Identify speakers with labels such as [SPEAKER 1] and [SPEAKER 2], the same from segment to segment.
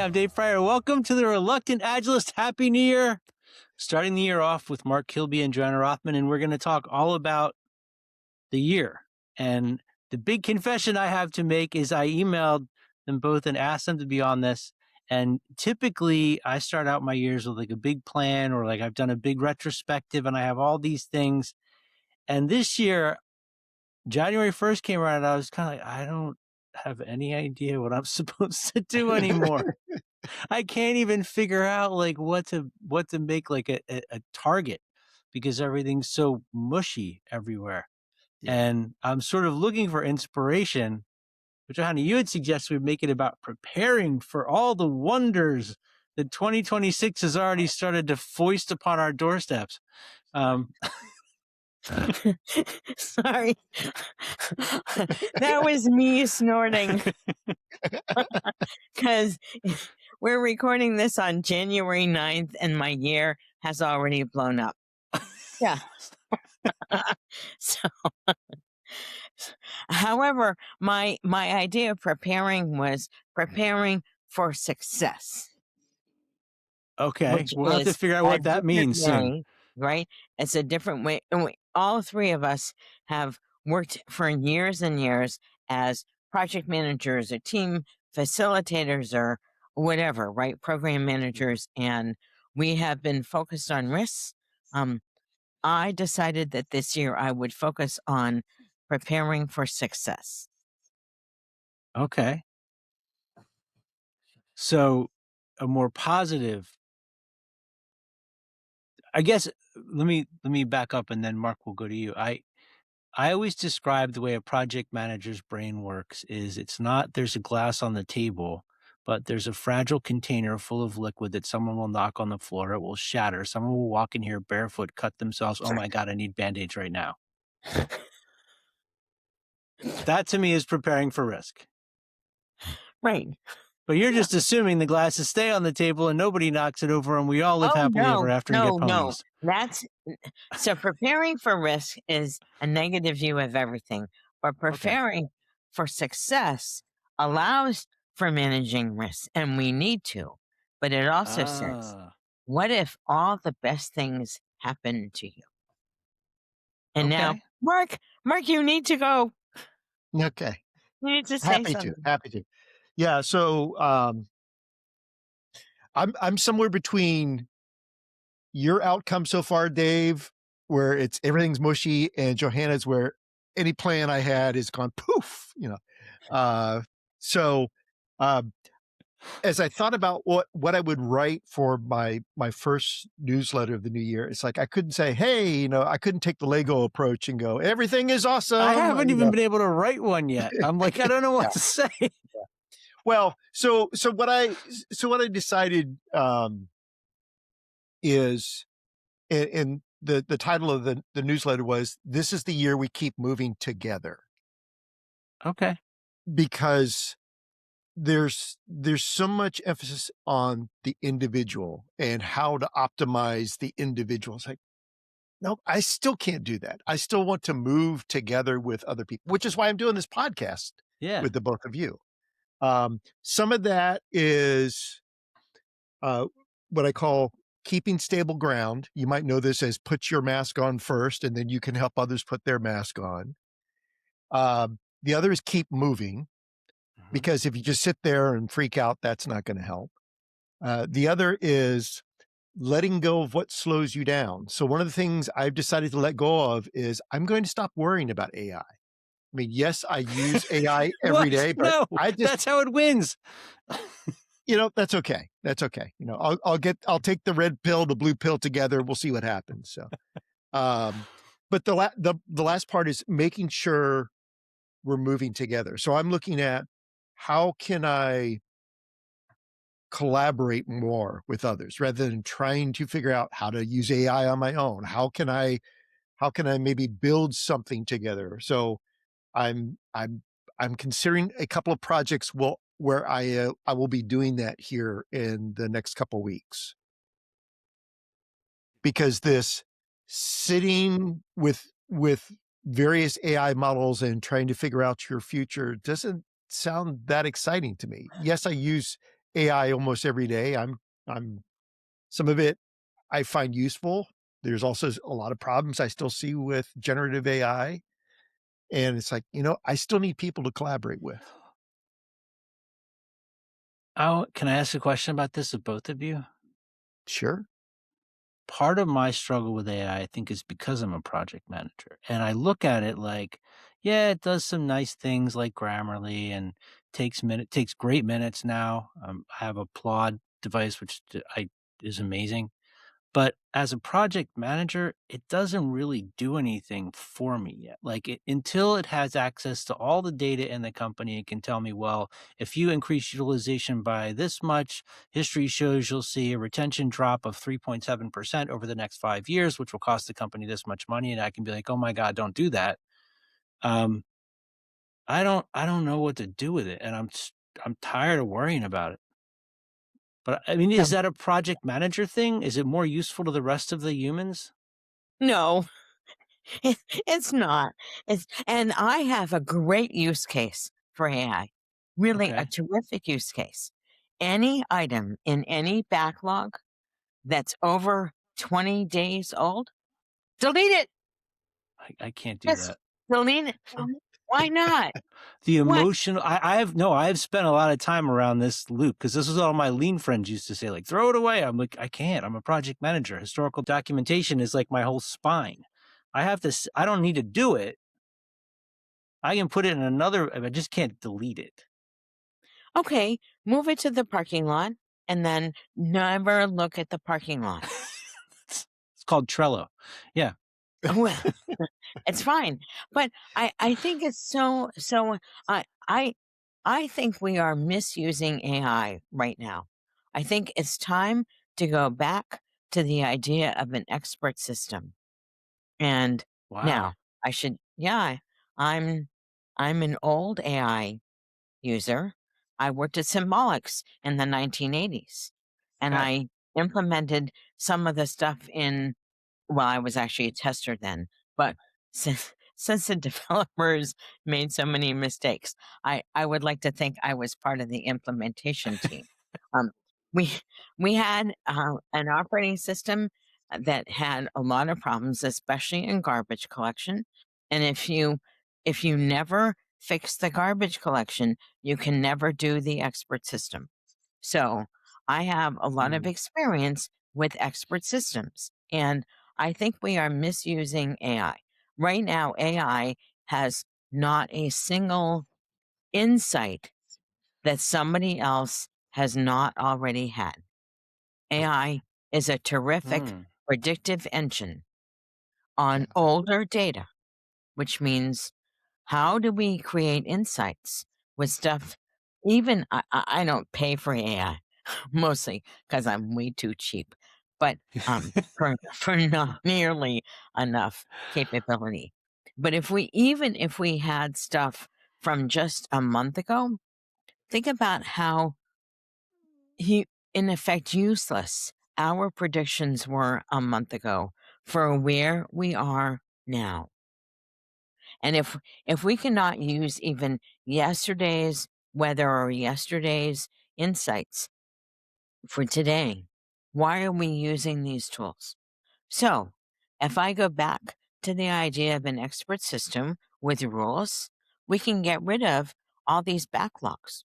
[SPEAKER 1] I'm Dave Fryer. Welcome to the Reluctant Agilist. Happy New Year. Starting the year off with Mark Kilby and Johanna Rothman, and we're going to talk all about the year. And the big confession I have to make is I emailed them both and asked them to be on this. And typically I start out my years with like a big plan, or like I've done a big retrospective and I have all these things. And this year, January 1st came around and I was kind of like, I don't have any idea what I'm supposed to do anymore. I can't even figure out like what to make like a target, because everything's so mushy everywhere.
[SPEAKER 2] Yeah.
[SPEAKER 1] And I'm sort of looking for inspiration, which, Johanna, you had suggested we make it about preparing for all the wonders that 2026 has already started to foist upon our doorsteps.
[SPEAKER 3] Sorry. That was me snorting. Because we're recording this on January 9th and my year has already blown up. Yeah. So, however, my idea of preparing was preparing for success.
[SPEAKER 1] Okay, we'll have to figure out what that means soon.
[SPEAKER 3] Right? It's a different way. And all three of us have worked for years and years as project managers or team facilitators or whatever, right? Program managers. And we have been focused on risks. I decided that this year I would focus on preparing for success.
[SPEAKER 1] Okay. So a more positive, I guess, let me back up and then Mark will go to you. I always describe the way a project manager's brain works is it's not there's a glass on the table, but there's a fragile container full of liquid that someone will knock on the floor. It will shatter. Someone will walk in here barefoot, cut themselves. Oh my God, I need Band-Aids right now. That to me is preparing for risk.
[SPEAKER 3] Right.
[SPEAKER 1] But you're just assuming the glasses stay on the table and nobody knocks it over and we all live happily ever after and get ponies.
[SPEAKER 3] So preparing for risk is a negative view of everything. But preparing for success allows for managing risk, and we need to. But it also says, what if all the best things happen to you? And now, Mark, you need to go.
[SPEAKER 2] Okay.
[SPEAKER 3] You need to say something.
[SPEAKER 2] Happy to. Yeah. So I'm somewhere between your outcome so far, Dave, where everything's mushy, and Johanna's where any plan I had is gone poof, as I thought about what I would write for my first newsletter of the new year, it's like I couldn't say, hey, I couldn't take the Lego approach and go, everything is awesome.
[SPEAKER 1] I haven't even been able to write one yet. I'm like, I don't know what to say.
[SPEAKER 2] Yeah. Well, so what I decided is, and the title of the newsletter was, "This is the year we keep moving together."
[SPEAKER 1] Okay.
[SPEAKER 2] Because there's so much emphasis on the individual and how to optimize the individual. It's like, no, I still can't do that. I still want to move together with other people, which is why I'm doing this podcast with the both of you. Some of that is what I call keeping stable ground. You might know this as put your mask on first, and then you can help others put their mask on. The other is keep moving, because if you just sit there and freak out, that's not going to help. The other is letting go of what slows you down. So one of the things I've decided to let go of is I'm going to stop worrying about AI. I mean, yes, I use AI every day, but
[SPEAKER 1] that's how it wins.
[SPEAKER 2] That's okay. That's okay. I'll take the red pill, the blue pill together. We'll see what happens. So, but the last part is making sure we're moving together. So I'm looking at how can I collaborate more with others rather than trying to figure out how to use AI on my own. How can I maybe build something together? So I'm considering a couple of projects where I will be doing that here in the next couple of weeks, because this sitting with various AI models and trying to figure out your future doesn't sound that exciting to me. Yes, I use AI almost every day. I'm some of it I find useful. There's also a lot of problems I still see with generative AI, and it's like, I still need people to collaborate with.
[SPEAKER 1] Oh, can I ask a question about this of both of you?
[SPEAKER 2] Sure.
[SPEAKER 1] Part of my struggle with AI, I think, is because I'm a project manager. And I look at it like, yeah, it does some nice things like Grammarly and takes great minutes now. I have a Plod device, which is amazing. But as a project manager, it doesn't really do anything for me yet. Like until it has access to all the data in the company, it can tell me, well, if you increase utilization by this much, history shows you'll see a retention drop of 3.7% over the next 5 years, which will cost the company this much money. And I can be like, oh my God, don't do that. Um, I don't know what to do with it. And I'm tired of worrying about it. But I mean,
[SPEAKER 3] No,
[SPEAKER 1] is that a project manager thing? Is it more useful to the rest of the humans?
[SPEAKER 3] no, it's not. And I have a great use case for AI, really a
[SPEAKER 1] Okay.
[SPEAKER 3] terrific use case. Any item in any backlog that's over 20 days old, delete it.
[SPEAKER 1] I can't do
[SPEAKER 3] Just
[SPEAKER 1] that.
[SPEAKER 3] delete it. Why not?
[SPEAKER 1] The
[SPEAKER 3] What?
[SPEAKER 1] emotional I've spent a lot of time around this loop because this is all my lean friends used to say, like, throw it away. I'm like, I can't. I'm a project manager. Historical documentation is like my whole spine. I don't need to do it. I can put it in another, I just can't delete it.
[SPEAKER 3] Okay, move it to the parking lot and then never look at the parking lot.
[SPEAKER 1] It's called Trello. Yeah.
[SPEAKER 3] Well, it's fine. But I think it's so I I I think we are misusing AI right now. I think it's time to go back to the idea of an expert system. And
[SPEAKER 1] Wow.
[SPEAKER 3] now I should yeah, I'm I'm an old AI user. I worked at Symbolics in the 1980s and
[SPEAKER 1] Okay.
[SPEAKER 3] I implemented some of the stuff in well, I was actually a tester then, but since the developers made so many mistakes, I would like to think I was part of the implementation team. Um, we we had an operating system that had a lot of problems, especially in garbage collection. And if you never fix the garbage collection, you can never do the expert system. So I have a lot of
[SPEAKER 1] Mm.
[SPEAKER 3] experience with expert systems, and I think we are misusing AI. Right now, AI has not a single insight that somebody else has not already had. AI is a terrific
[SPEAKER 1] Mm.
[SPEAKER 3] predictive engine on
[SPEAKER 2] Yeah.
[SPEAKER 3] older data, which means how do we create insights with stuff? Even I don't pay for AI mostly because I'm way too cheap, but for not nearly enough capability. But if we had stuff from just a month ago, think about how he in effect useless our predictions were a month ago for where we are now. And if we cannot use even yesterday's weather or yesterday's insights for today, why are we using these tools? So, if I go back to the idea of an expert system with rules, we can get rid of all these backlogs.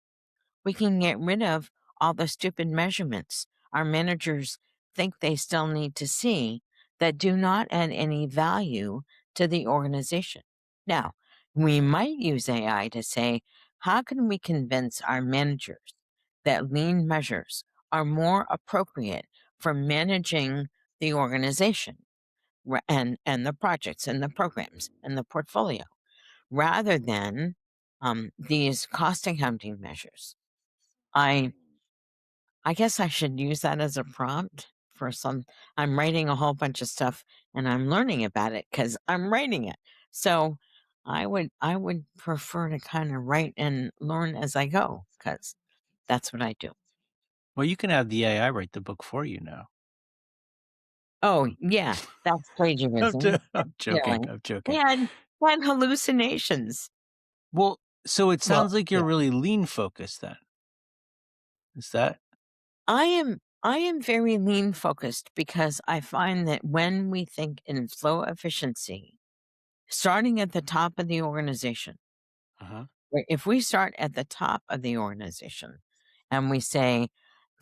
[SPEAKER 3] We can get rid of all the stupid measurements our managers think they still need to see that do not add any value to the organization. Now, we might use AI to say, how can we convince our managers that lean measures are more appropriate for managing the organization and the projects and the programs and the portfolio rather than these cost accounting measures? I I guess I should use that as a prompt for some I'm writing a whole bunch of stuff and I'm learning about it because I'm writing it. So I would prefer to kind of write and learn as I go because that's what I do.
[SPEAKER 1] Well, you can have the AI write the book for you now.
[SPEAKER 3] Oh yeah, that's plagiarism.
[SPEAKER 1] I'm joking.
[SPEAKER 3] Stealing.
[SPEAKER 1] I'm joking.
[SPEAKER 3] And hallucinations.
[SPEAKER 1] Well, so it
[SPEAKER 2] Well,
[SPEAKER 1] sounds like you're
[SPEAKER 2] yeah.
[SPEAKER 1] really lean focused then. Is that
[SPEAKER 3] I am very lean focused because I find that when we think in flow efficiency, starting at the top of the organization,
[SPEAKER 1] uh-huh.
[SPEAKER 3] if we start at the top of the organization and we say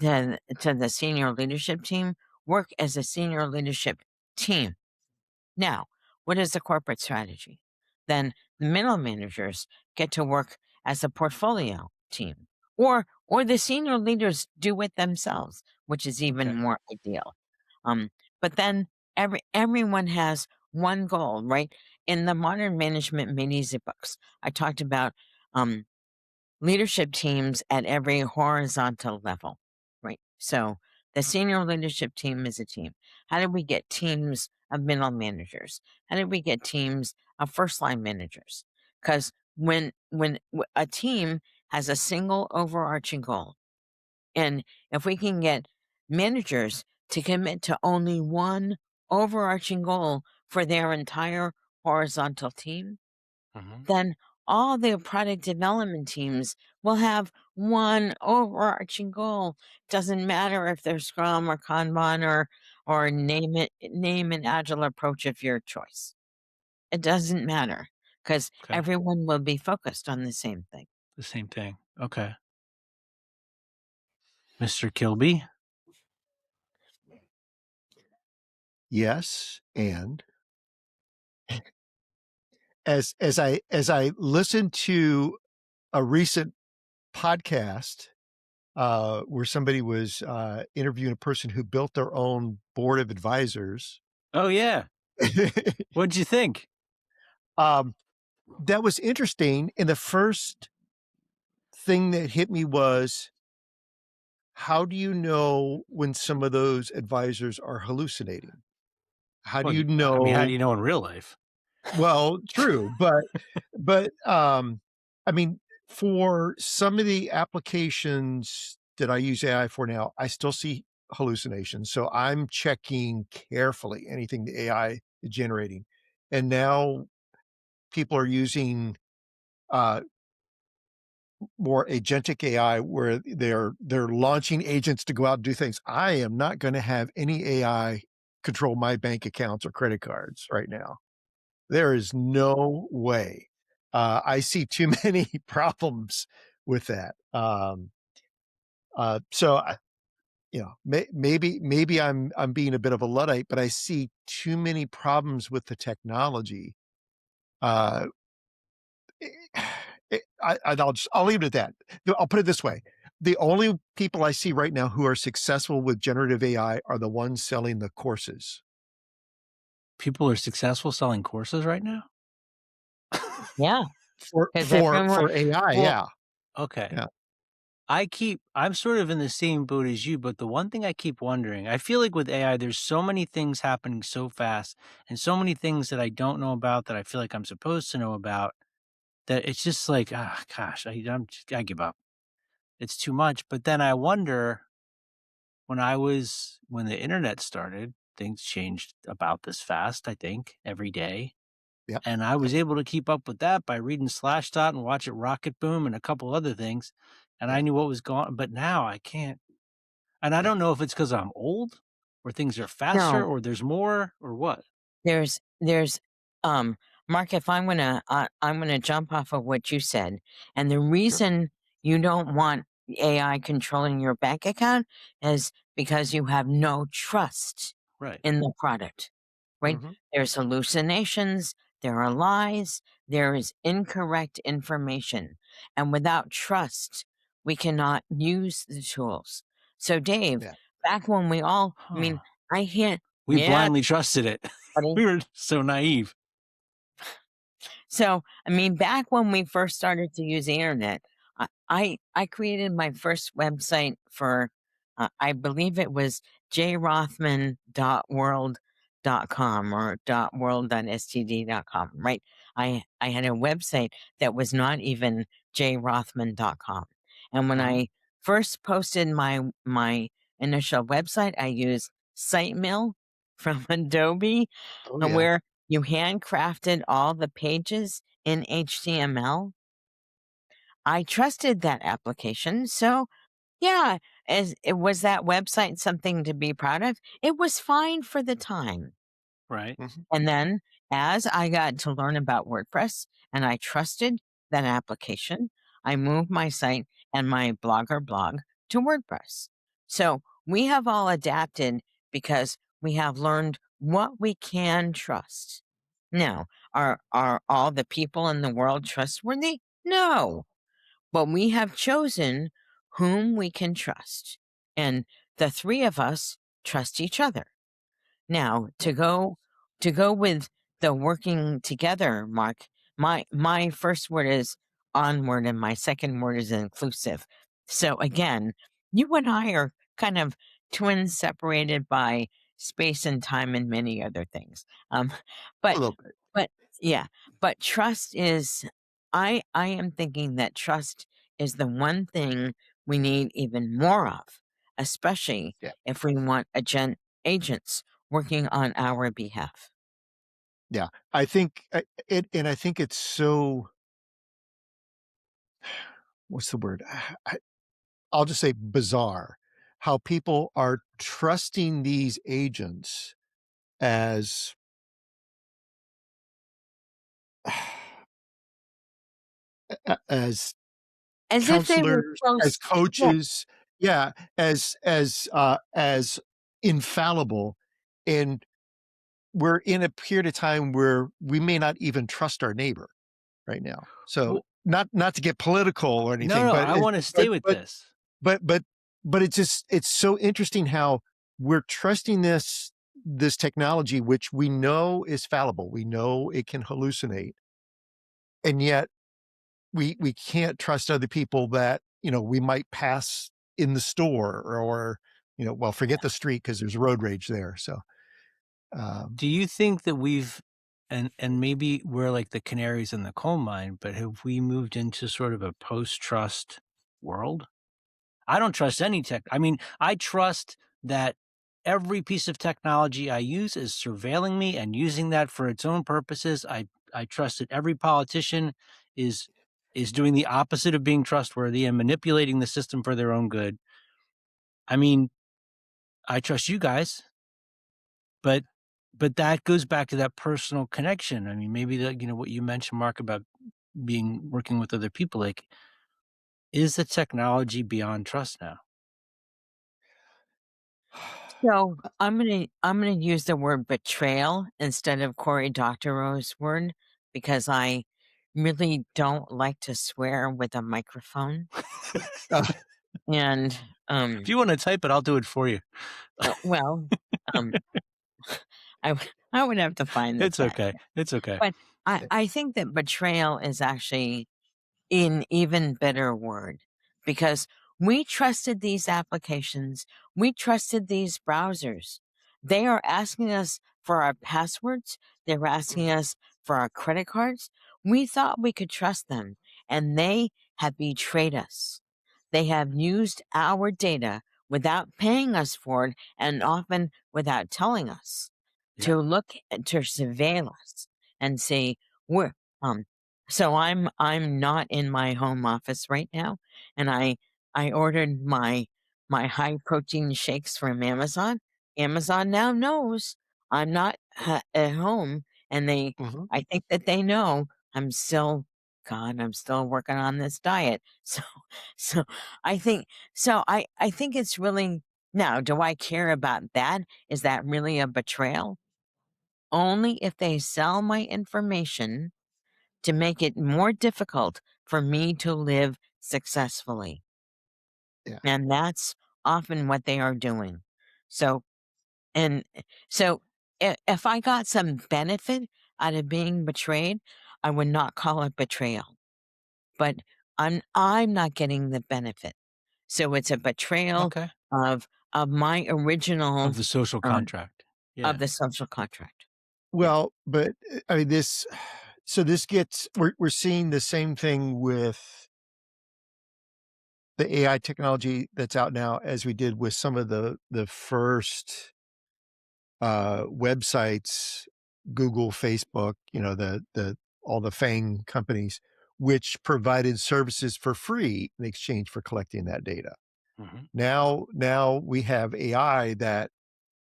[SPEAKER 3] to the senior leadership team, work as a senior leadership team. Now, what is the corporate strategy? Then the middle managers get to work as a portfolio team, or the senior leaders do it themselves, which is even
[SPEAKER 1] Okay.
[SPEAKER 3] more ideal. But then everyone has one goal, right? In the Modern Management Made Easy books, I talked about um, leadership teams at every horizontal level, right? So the senior leadership team is a team. How did we get teams of middle managers? How did we get teams of first line managers? Because when a team has a single overarching goal, and if we can get managers to commit to only one overarching goal for their entire horizontal team,
[SPEAKER 1] Mhm.
[SPEAKER 3] then all the product development teams will have one overarching goal. Doesn't matter if they're Scrum or Kanban or name an agile approach of your choice. It doesn't matter because
[SPEAKER 1] Okay.
[SPEAKER 3] everyone will be focused on the same thing.
[SPEAKER 1] The same thing. Okay. Mr. Kilby?
[SPEAKER 2] Yes, and as I listened to a recent podcast where somebody was interviewing a person who built their own board of advisors.
[SPEAKER 1] Oh, yeah. What'd you think?
[SPEAKER 2] That was interesting. And the first thing that hit me was, how do you know when some of those advisors are hallucinating? How do
[SPEAKER 1] Well,
[SPEAKER 2] you
[SPEAKER 1] I mean, how do
[SPEAKER 2] know?
[SPEAKER 1] you know in real life?
[SPEAKER 2] Well, true, but I mean, for some of the applications that I use AI for now, I still see hallucinations. So I'm checking carefully anything the AI is generating. And now people are using uh, more agentic AI where they're launching agents to go out and do things. I am not going to have any AI control my bank accounts or credit cards right now. There is no way. I see too many problems with that. So maybe I'm being a bit of a luddite, but I see too many problems with the technology. Uh, I'll leave it at that. I'll put it this way: the only people I see right now who are successful with generative AI are the ones selling the courses.
[SPEAKER 1] People are successful selling courses right now?
[SPEAKER 3] Yeah,
[SPEAKER 2] For
[SPEAKER 3] because
[SPEAKER 2] for
[SPEAKER 3] everyone.
[SPEAKER 2] for AI,
[SPEAKER 3] Well,
[SPEAKER 2] yeah,
[SPEAKER 1] Okay.
[SPEAKER 2] yeah,
[SPEAKER 1] I'm sort of in the same boat as you, but the one thing I keep wondering, I feel like with AI, there's so many things happening so fast and so many things that I don't know about that I feel like I'm supposed to know about that it's just like, ah, gosh, I give up. It's too much. But then I wonder when the internet started, things changed about this fast, I think, every day.
[SPEAKER 2] yeah,
[SPEAKER 1] And I was able to keep up with that by reading Slashdot and watch it Rocket Boom and a couple other things. And
[SPEAKER 2] yeah,
[SPEAKER 1] I knew what was going on, but now I can't. And I
[SPEAKER 2] yeah.
[SPEAKER 1] don't know if it's because I'm old or things are faster
[SPEAKER 3] no,
[SPEAKER 1] or there's more or what.
[SPEAKER 3] there's Mark, if I'm gonna jump off of what you said, and the
[SPEAKER 2] Sure.
[SPEAKER 3] reason you don't want AI controlling your bank account is because you have no trust
[SPEAKER 1] Right.
[SPEAKER 3] in the product, right?
[SPEAKER 2] Mhm.
[SPEAKER 3] There's hallucinations, there are lies, there is incorrect information, and without trust, we cannot use the tools. So, Dave,
[SPEAKER 2] Yeah.
[SPEAKER 3] back when I
[SPEAKER 1] Huh.
[SPEAKER 3] mean, I hear,
[SPEAKER 1] We
[SPEAKER 3] yeah,
[SPEAKER 1] blindly trusted it.
[SPEAKER 3] buddy.
[SPEAKER 1] We were so naive.
[SPEAKER 3] So, I mean, back when we first started to use the internet, I created my first website for, I believe it was jrothman.world.com or .world.std.com, right? I had a website that was not even jrothman.com. And when
[SPEAKER 1] Mhm.
[SPEAKER 3] I first posted my initial website, I used SiteMill from Adobe,
[SPEAKER 2] Oh,
[SPEAKER 3] and
[SPEAKER 2] yeah.
[SPEAKER 3] where you handcrafted all the pages in HTML. I trusted that application, so Yeah. Was that website something to be proud of? It was fine for the time.
[SPEAKER 1] Right.
[SPEAKER 2] Mhm.
[SPEAKER 3] And then as I got to learn about WordPress and I trusted that application, I moved my site and my blogger blog to WordPress. So we have all adapted because we have learned what we can trust. Now, are all the people in the world trustworthy? No. But we have chosen whom we can trust. And the three of us trust each other. Now, to go with the working together, Mark, my first word is onward and my second word is inclusive. So again, you and I are kind of twins separated by space and time and many other things.
[SPEAKER 2] A
[SPEAKER 3] But
[SPEAKER 2] little bit.
[SPEAKER 3] but yeah, but trust is I am thinking that trust is the one thing we need even more of, especially
[SPEAKER 2] Yeah.
[SPEAKER 3] if we want agents working on our behalf.
[SPEAKER 2] Yeah. I think and I think it's so, what's the word? I'll just say bizarre how people are trusting these agents as as
[SPEAKER 3] As if they were
[SPEAKER 2] counselors, as
[SPEAKER 3] close. Yeah.
[SPEAKER 2] coaches, yeah, as infallible, and we're in a period of time where we may not even trust our neighbor right now. So,
[SPEAKER 1] Well,
[SPEAKER 2] not to get political or
[SPEAKER 1] no,
[SPEAKER 2] anything,
[SPEAKER 1] no,
[SPEAKER 2] but
[SPEAKER 1] I
[SPEAKER 2] it
[SPEAKER 1] want to stay with this.
[SPEAKER 2] but but it's just it's so interesting how we're trusting this technology, which we know is fallible. We know it can hallucinate, and yet we can't trust other people that, we might pass in the store or, well, forget the street because there's road rage there. So, um,
[SPEAKER 1] Do you think that we've and maybe we're like the canaries in the coal mine, but have we moved into sort of a post-trust world? I don't trust any tech. I mean, I trust that every piece of technology I use is surveilling me and using that for its own purposes. I trust that every politician is is doing the opposite of being trustworthy and manipulating the system for their own good. I mean, I trust you guys, but that goes back to that personal connection. I mean, maybe what you mentioned, Mark, about being working with other people. Like, is the technology beyond trust now?
[SPEAKER 3] So I'm gonna use the word betrayal instead of Cory Doctorow's word because I really don't like to swear with a microphone.
[SPEAKER 2] uh,
[SPEAKER 3] And
[SPEAKER 1] If you want to type it, I'll do it for you.
[SPEAKER 3] well, um, I would have to find the
[SPEAKER 1] It's
[SPEAKER 3] text.
[SPEAKER 1] okay. It's okay.
[SPEAKER 3] But I think that betrayal is actually an even better word because we trusted these applications, we trusted these browsers. They are asking us for our passwords, they're asking us for our credit cards. We thought we could trust them, and they have betrayed us. They have used our data without paying us for it and often without telling us
[SPEAKER 1] Yeah.
[SPEAKER 3] to look to surveil us and say, we're um so I'm not in my home office right now, and I ordered my high protein shakes from Amazon. Amazon now knows I'm not at home, and
[SPEAKER 2] mhm.
[SPEAKER 3] I think that they know I'm still God, I'm still working on this diet. So I think it's really now, do I care about that? Is that really a betrayal? Only if they sell my information to make it more difficult for me to live successfully.
[SPEAKER 2] Yeah.
[SPEAKER 3] And that's often what they are doing. So, and so if I got some benefit out of being betrayed, I would not call it betrayal. But I'm not getting the benefit. So it's a betrayal
[SPEAKER 1] Okay.
[SPEAKER 3] of my
[SPEAKER 1] Of
[SPEAKER 3] original
[SPEAKER 1] the social
[SPEAKER 3] um,
[SPEAKER 1] contract.
[SPEAKER 3] of
[SPEAKER 1] Yeah.
[SPEAKER 3] the social contract. Yeah.
[SPEAKER 2] Well, but I mean, so this gets, we're seeing the same thing with the AI technology that's out now as we did with some of the first websites, Google, Facebook, the all the FANG companies, which provided services for free in exchange for collecting that data.
[SPEAKER 1] Mhm.
[SPEAKER 2] Now we have AI that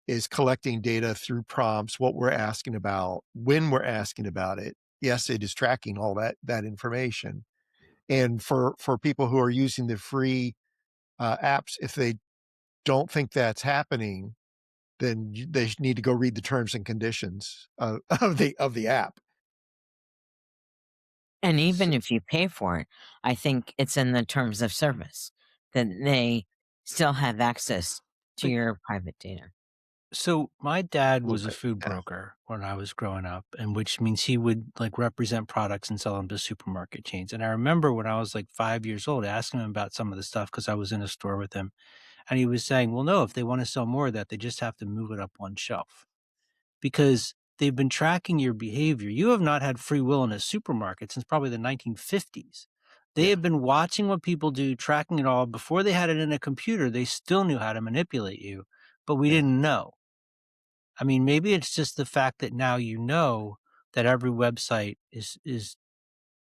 [SPEAKER 2] is collecting data through prompts, what we're asking about, when we're asking about it. Yes, it is tracking all that information. And for people who are using the free apps, if they don't think that's happening, then they need to go read the terms and conditions of the app.
[SPEAKER 3] And even
[SPEAKER 1] So,
[SPEAKER 3] if you pay for it, I think it's in the terms of service that they still have access to
[SPEAKER 1] but
[SPEAKER 3] your private data.
[SPEAKER 1] so my dad
[SPEAKER 2] A little
[SPEAKER 1] was a
[SPEAKER 2] bit,
[SPEAKER 1] food
[SPEAKER 2] yeah.
[SPEAKER 1] broker when I was growing up, and which means he would like represent products and sell them to supermarket chains. And I remember when I was like 5 years old, asking him about some of the stuff because I was in a store with him, and he was saying, "Well, no, if they want to sell more of that, they just have to move it up one shelf because they've been tracking your behavior. You have not had free will in a supermarket since probably the 1950s. They
[SPEAKER 2] Yeah.
[SPEAKER 1] have been watching what people do, tracking it all. Before they had it in a computer, they still knew how to manipulate you, but we
[SPEAKER 2] Yeah.
[SPEAKER 1] didn't know. I mean, maybe it's just the fact that now you know that every website is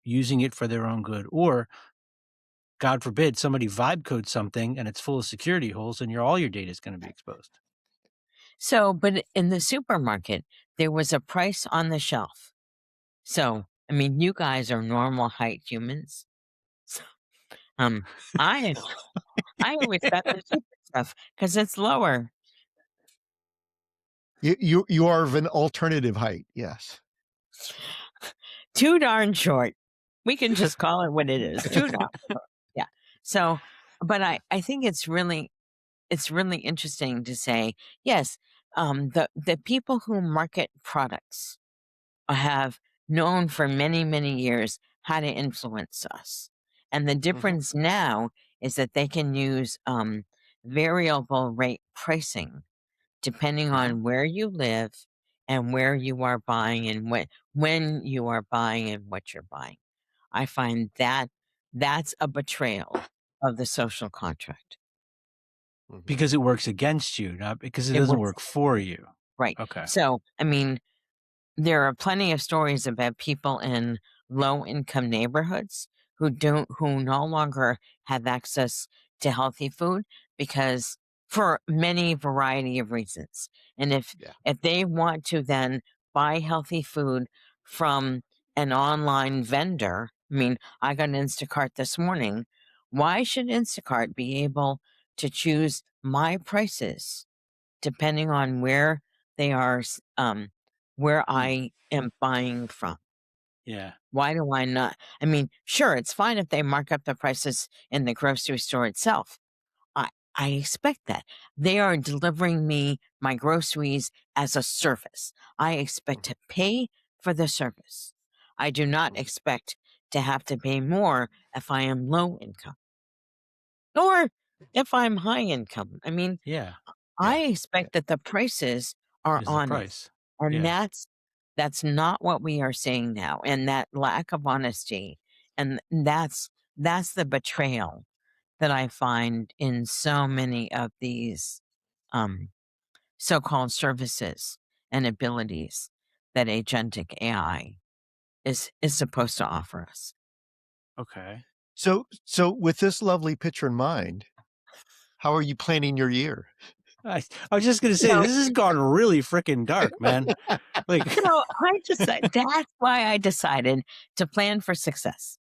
[SPEAKER 1] using it for their own good, or God forbid somebody vibe codes something and it's full of security holes, and all your data is going to be exposed."
[SPEAKER 3] So, but in the supermarket, there was a price on the shelf. So, I mean, you guys are normal height humans. So, um, I I always got the cheaper stuff because it's lower.
[SPEAKER 2] You are of an alternative height, yes.
[SPEAKER 3] Too darn short. We can just call it what it is. Too darn short. Yeah. So, but I think it's really interesting to say, yes, the people who market products have known for many, many years how to influence us. And the
[SPEAKER 2] Mhm.
[SPEAKER 3] difference now is that they can use variable rate pricing depending
[SPEAKER 2] Mhm.
[SPEAKER 3] on where you live and where you are buying and when you are buying and what you're buying. I find that that's a betrayal of the social contract.
[SPEAKER 2] Mhm.
[SPEAKER 1] Because it works against you, not because it
[SPEAKER 3] It
[SPEAKER 1] doesn't
[SPEAKER 3] works
[SPEAKER 1] work for you.
[SPEAKER 3] right.
[SPEAKER 1] Okay.
[SPEAKER 3] So, I mean, there are plenty of stories about people in low income neighborhoods who no longer have access to healthy food because for many variety of reasons. And
[SPEAKER 2] Yeah.
[SPEAKER 3] if they want to then buy healthy food from an online vendor, I mean, I got Instacart this morning. Why should Instacart be able to choose my prices depending on where they are where
[SPEAKER 1] Hmm.
[SPEAKER 3] I am buying from?
[SPEAKER 1] Yeah.
[SPEAKER 3] Why do I not? I mean, sure, it's fine if they mark up the prices in the grocery store itself. I I expect that. They are delivering me my groceries as a service. I expect
[SPEAKER 2] Mhm.
[SPEAKER 3] to pay for the service. I do not
[SPEAKER 2] Mhm.
[SPEAKER 3] expect to have to pay more if I am low income or if I'm high income. I mean,
[SPEAKER 1] Yeah.
[SPEAKER 3] I
[SPEAKER 2] Yeah. Yeah.
[SPEAKER 3] expect that the prices are
[SPEAKER 1] Is the
[SPEAKER 3] honest,
[SPEAKER 1] price.
[SPEAKER 3] and
[SPEAKER 1] Yeah.
[SPEAKER 3] that's not what we are seeing now, and that lack of honesty, and that's the betrayal that I find in so many of these um, so-called services and abilities that agentic AI is supposed to offer us.
[SPEAKER 1] Okay.
[SPEAKER 2] So with this lovely picture in mind, how are you planning your year?
[SPEAKER 1] I was just gonna say
[SPEAKER 3] So,
[SPEAKER 1] this has gone really freaking dark, man. Like,
[SPEAKER 3] so I just that's why I decided to plan for success.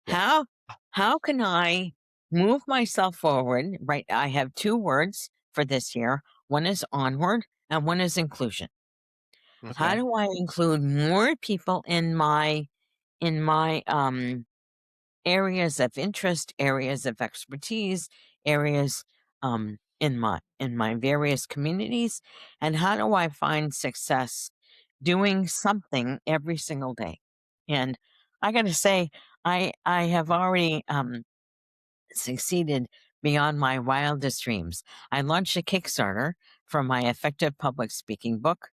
[SPEAKER 2] Yeah.
[SPEAKER 3] How how can I move myself forward? Right. I have two words for this year. One is onward and one is inclusion. How
[SPEAKER 1] okay.
[SPEAKER 2] Mhm.
[SPEAKER 3] do I include more people in my areas of interest, areas of expertise, areas in my various communities? And how do I find success doing something every single day? And I got to say, I have already succeeded beyond my wildest dreams. I launched a Kickstarter for my effective public speaking book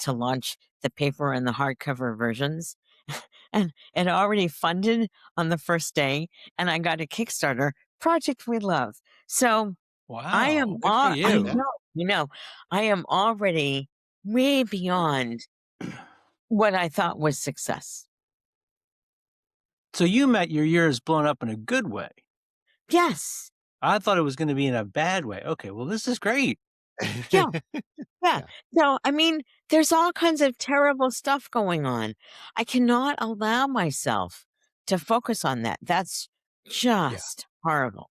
[SPEAKER 3] to launch the paper and the hardcover versions. And it already funded on the first day, and I got a Kickstarter project we love. So I am
[SPEAKER 1] Wow. Good for
[SPEAKER 3] all, I
[SPEAKER 1] you.
[SPEAKER 2] Yeah.
[SPEAKER 3] know, I am already way beyond what I thought was success.
[SPEAKER 1] So you met your year is blown up in a good way.
[SPEAKER 3] Yes.
[SPEAKER 1] I thought it was going to be in a bad way. Okay, well, this is great.
[SPEAKER 3] Yeah. Yeah.
[SPEAKER 2] Yeah.
[SPEAKER 3] So, I mean, there's all kinds of terrible stuff going on. I cannot allow myself to focus on that. That's
[SPEAKER 2] Yeah.
[SPEAKER 3] just horrible.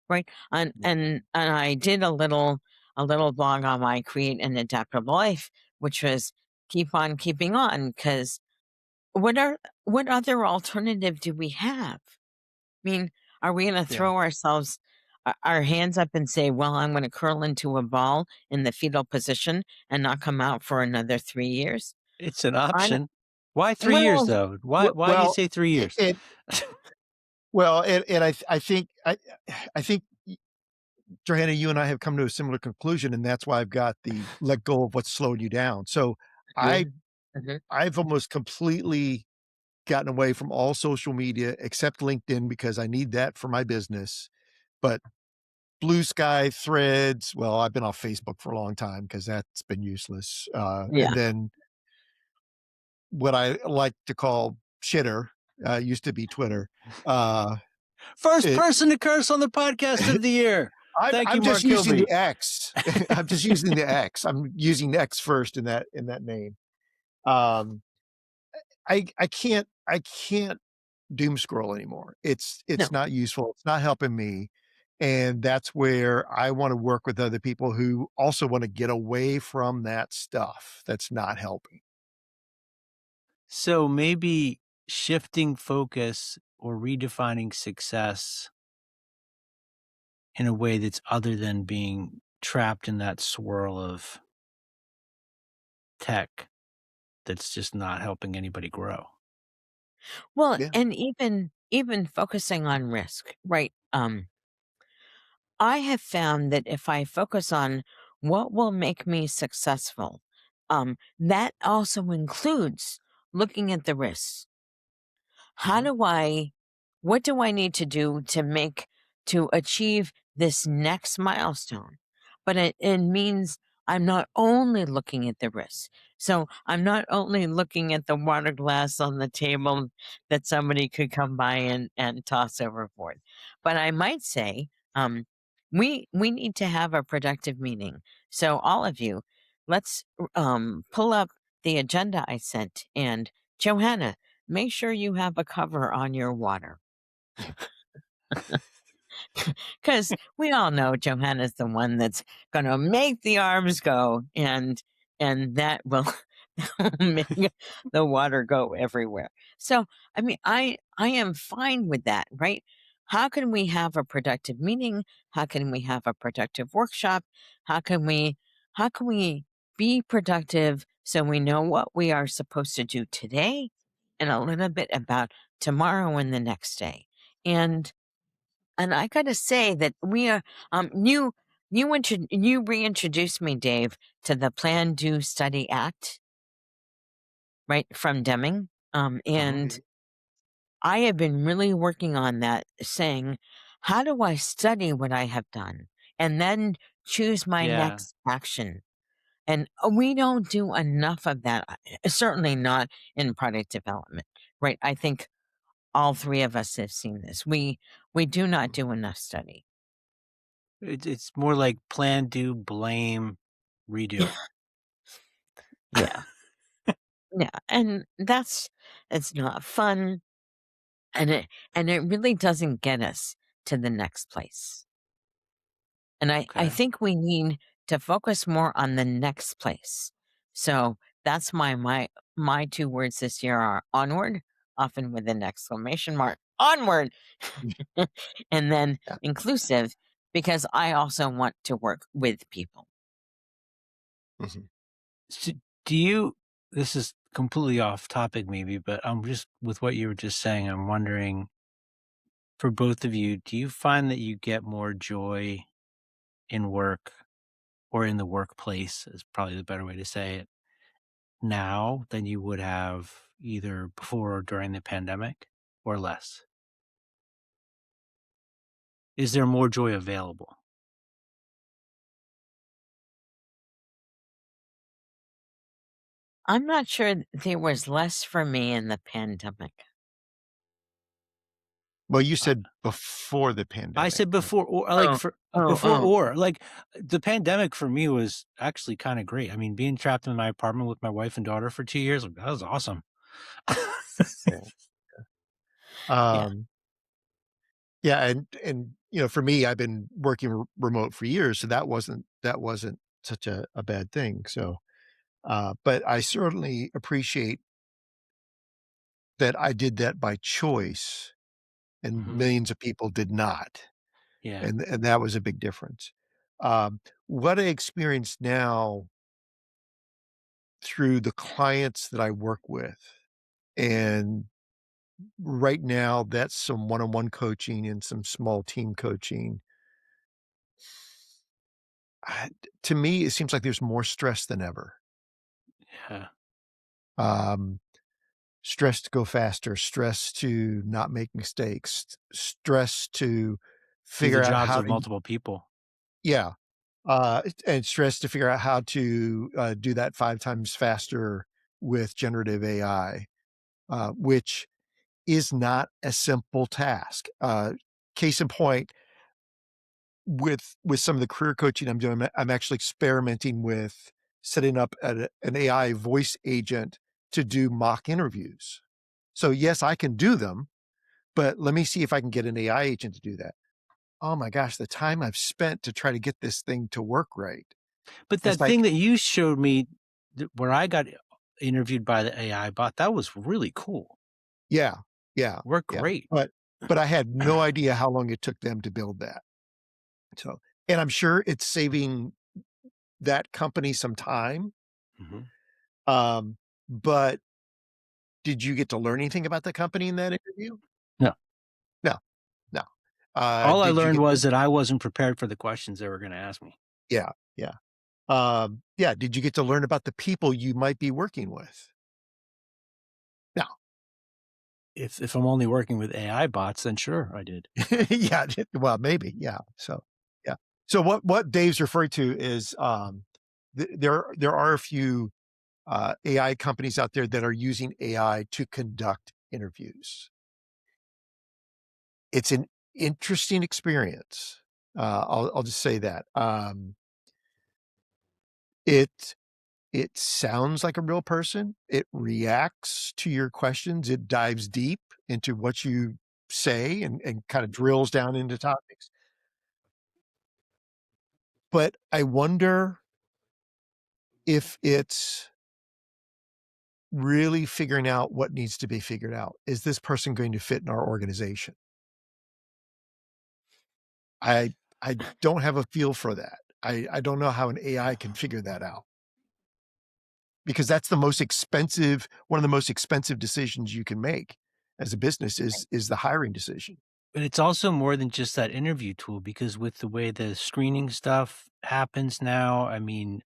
[SPEAKER 3] Right. And
[SPEAKER 2] Yeah.
[SPEAKER 3] and I did a little blog on my Create an Adaptable Life, which was keep on keeping on, because what other alternative do we have? I mean, are we going to
[SPEAKER 2] Yeah.
[SPEAKER 3] throw ourselves our hands up and say, "Well, I'm going to curl into a ball in the fetal position and not come out for another 3 years"?
[SPEAKER 1] It's an
[SPEAKER 3] I don't,
[SPEAKER 1] option. Why 3 years,
[SPEAKER 3] well,
[SPEAKER 1] though? Why do you
[SPEAKER 2] Well,
[SPEAKER 1] say 3 years?
[SPEAKER 2] it, well, and I think I think Johanna, you and I have come to a similar conclusion, and that's why I've got the let go of what's slowed you down. So I
[SPEAKER 3] mhm, mhm.
[SPEAKER 2] I've almost completely gotten away from all social media except LinkedIn because I need that for my business. But Blue Sky, Threads, well, I've been off Facebook for a long time because that's been useless.
[SPEAKER 3] Yeah.
[SPEAKER 2] And then what I like to call shitter, used to be Twitter. Uh,
[SPEAKER 1] First
[SPEAKER 2] it,
[SPEAKER 1] person to curse on the podcast of the year. Thank you,
[SPEAKER 2] I'm just
[SPEAKER 1] Mark
[SPEAKER 2] using
[SPEAKER 1] Kilby.
[SPEAKER 2] the X. I'm just using the X. I'm using X first in that name. Um, I can't doom scroll anymore.
[SPEAKER 3] No.
[SPEAKER 2] It's not useful. It's not helping me. And that's where I want to work with other people who also want to get away from that stuff that's not helping.
[SPEAKER 1] So maybe shifting focus or redefining success in a way that's other than being trapped in that swirl of tech that's just not helping anybody grow.
[SPEAKER 3] Well,
[SPEAKER 2] Yeah.
[SPEAKER 3] and even focusing on risk, right? I have found that if I focus on what will make me successful, that also includes looking at the risks. How
[SPEAKER 2] Mhm.
[SPEAKER 3] do I, what do I need to do to achieve this next milestone? But it means I'm not only looking at the risks. So I'm not only looking at the water glass on the table that somebody could come by and toss overboard, but I might say, we need to have a productive meeting. So all of you, let's pull up the agenda I sent, and Johanna, make sure you have a cover on your water. Because we all know Johanna's the one that's going to make the arms go, and that will make the water go everywhere. So, I mean, I am fine with that, right? How can we have a productive meeting? How can we have a productive workshop? How can we how can we be productive so we know what we are supposed to do today and a little bit about tomorrow and the next day? And I gotta say that we are you reintroduced me, Dave, to the Plan, Do, Study, Act, right, from Deming.
[SPEAKER 2] Mhm.
[SPEAKER 3] And I have been really working on that, saying, how do I study what I have done and then choose my
[SPEAKER 1] Yeah.
[SPEAKER 3] next action? And we don't do enough of that, certainly not in product development, right? I think all three of us have seen this. We do not do enough study.
[SPEAKER 1] It's more like plan, do, blame, redo.
[SPEAKER 3] Yeah. Yeah, and it's not fun, and it really doesn't get us to the next place. And I
[SPEAKER 1] Okay.
[SPEAKER 3] think we need to focus more on the next place. So that's my two words this year are onward, often with an exclamation mark, onward, and then
[SPEAKER 2] Yeah.
[SPEAKER 3] inclusive, because I also want to work with people.
[SPEAKER 2] Mhm.
[SPEAKER 1] So do you, this is completely off topic maybe, but I'm just, with what you were just saying, I'm wondering, for both of you, do you find that you get more joy in work or in the workplace, is probably the better way to say it, now than you would have either before or during the pandemic, or less? Is there more joy available?
[SPEAKER 3] I'm not sure there was less for me in the pandemic.
[SPEAKER 2] Well, you said before the pandemic.
[SPEAKER 1] I said before, or like the pandemic for me was actually kind of great. I mean, being trapped in my apartment with my wife and daughter for 2 years, that was awesome.
[SPEAKER 2] Yeah, and for me, I've been working remote for years, so that wasn't such a bad thing. So, but I certainly appreciate that I did that by choice, and
[SPEAKER 1] Mhm.
[SPEAKER 2] millions of people did not,
[SPEAKER 1] Yeah.
[SPEAKER 2] and that was a big difference. What I experience now through the clients that I work with, and right now that's some one-on-one coaching and some small team coaching. To me, it seems like there's more stress than ever.
[SPEAKER 1] Yeah.
[SPEAKER 2] Um, Stress to go faster, stress to not make mistakes, stress to
[SPEAKER 1] Do the
[SPEAKER 2] figure out
[SPEAKER 1] jobs
[SPEAKER 2] how
[SPEAKER 1] of
[SPEAKER 2] to
[SPEAKER 1] multiple people.
[SPEAKER 2] yeah, and stress to figure out how to, do that 5 times faster with generative AI, which is not a simple task. Case in point, with some of the career coaching I'm doing, I'm actually experimenting with setting up an AI voice agent to do mock interviews. So, yes, I can do them, but let me see if I can get an AI agent to do that. Oh my gosh, the time I've spent to try to get this thing to work right.
[SPEAKER 1] But
[SPEAKER 2] It's
[SPEAKER 1] that thing
[SPEAKER 2] like
[SPEAKER 1] that you showed me where I got interviewed by the AI bot, that was really cool.
[SPEAKER 2] yeah, yeah,
[SPEAKER 1] Worked
[SPEAKER 2] yeah,
[SPEAKER 1] great.
[SPEAKER 2] but I had no idea how long it took them to build that. So, and I'm sure it's saving that company some time.
[SPEAKER 1] Mhm.
[SPEAKER 2] Um, but did you get to learn anything about the company in that interview?
[SPEAKER 1] No.
[SPEAKER 2] No, no.
[SPEAKER 1] All I
[SPEAKER 2] Did you
[SPEAKER 1] learned
[SPEAKER 2] get to
[SPEAKER 1] was that I wasn't prepared for the questions they were gonna ask me.
[SPEAKER 2] yeah, yeah. Yeah, did you get to learn about the people you might be working with? No.
[SPEAKER 1] If I'm only working with AI bots, then sure, I did.
[SPEAKER 2] Yeah, well, maybe, yeah, so, yeah. So what Dave's referring to is, there are a few, AI companies out there that are using AI to conduct interviews. It's an interesting experience. I'll just say that. It It sounds like a real person. It reacts to your questions. It dives deep into what you say and kind of drills down into topics. But I wonder if it's really figuring out what needs to be figured out. Is this person going to fit in our organization? I I don't have a feel for that. I don't know how an AI can figure that out. Because that's the most expensive one of the most expensive decisions you can make as a business is the hiring decision.
[SPEAKER 1] But it's also more than just that interview tool because with the way the screening stuff happens now, I mean,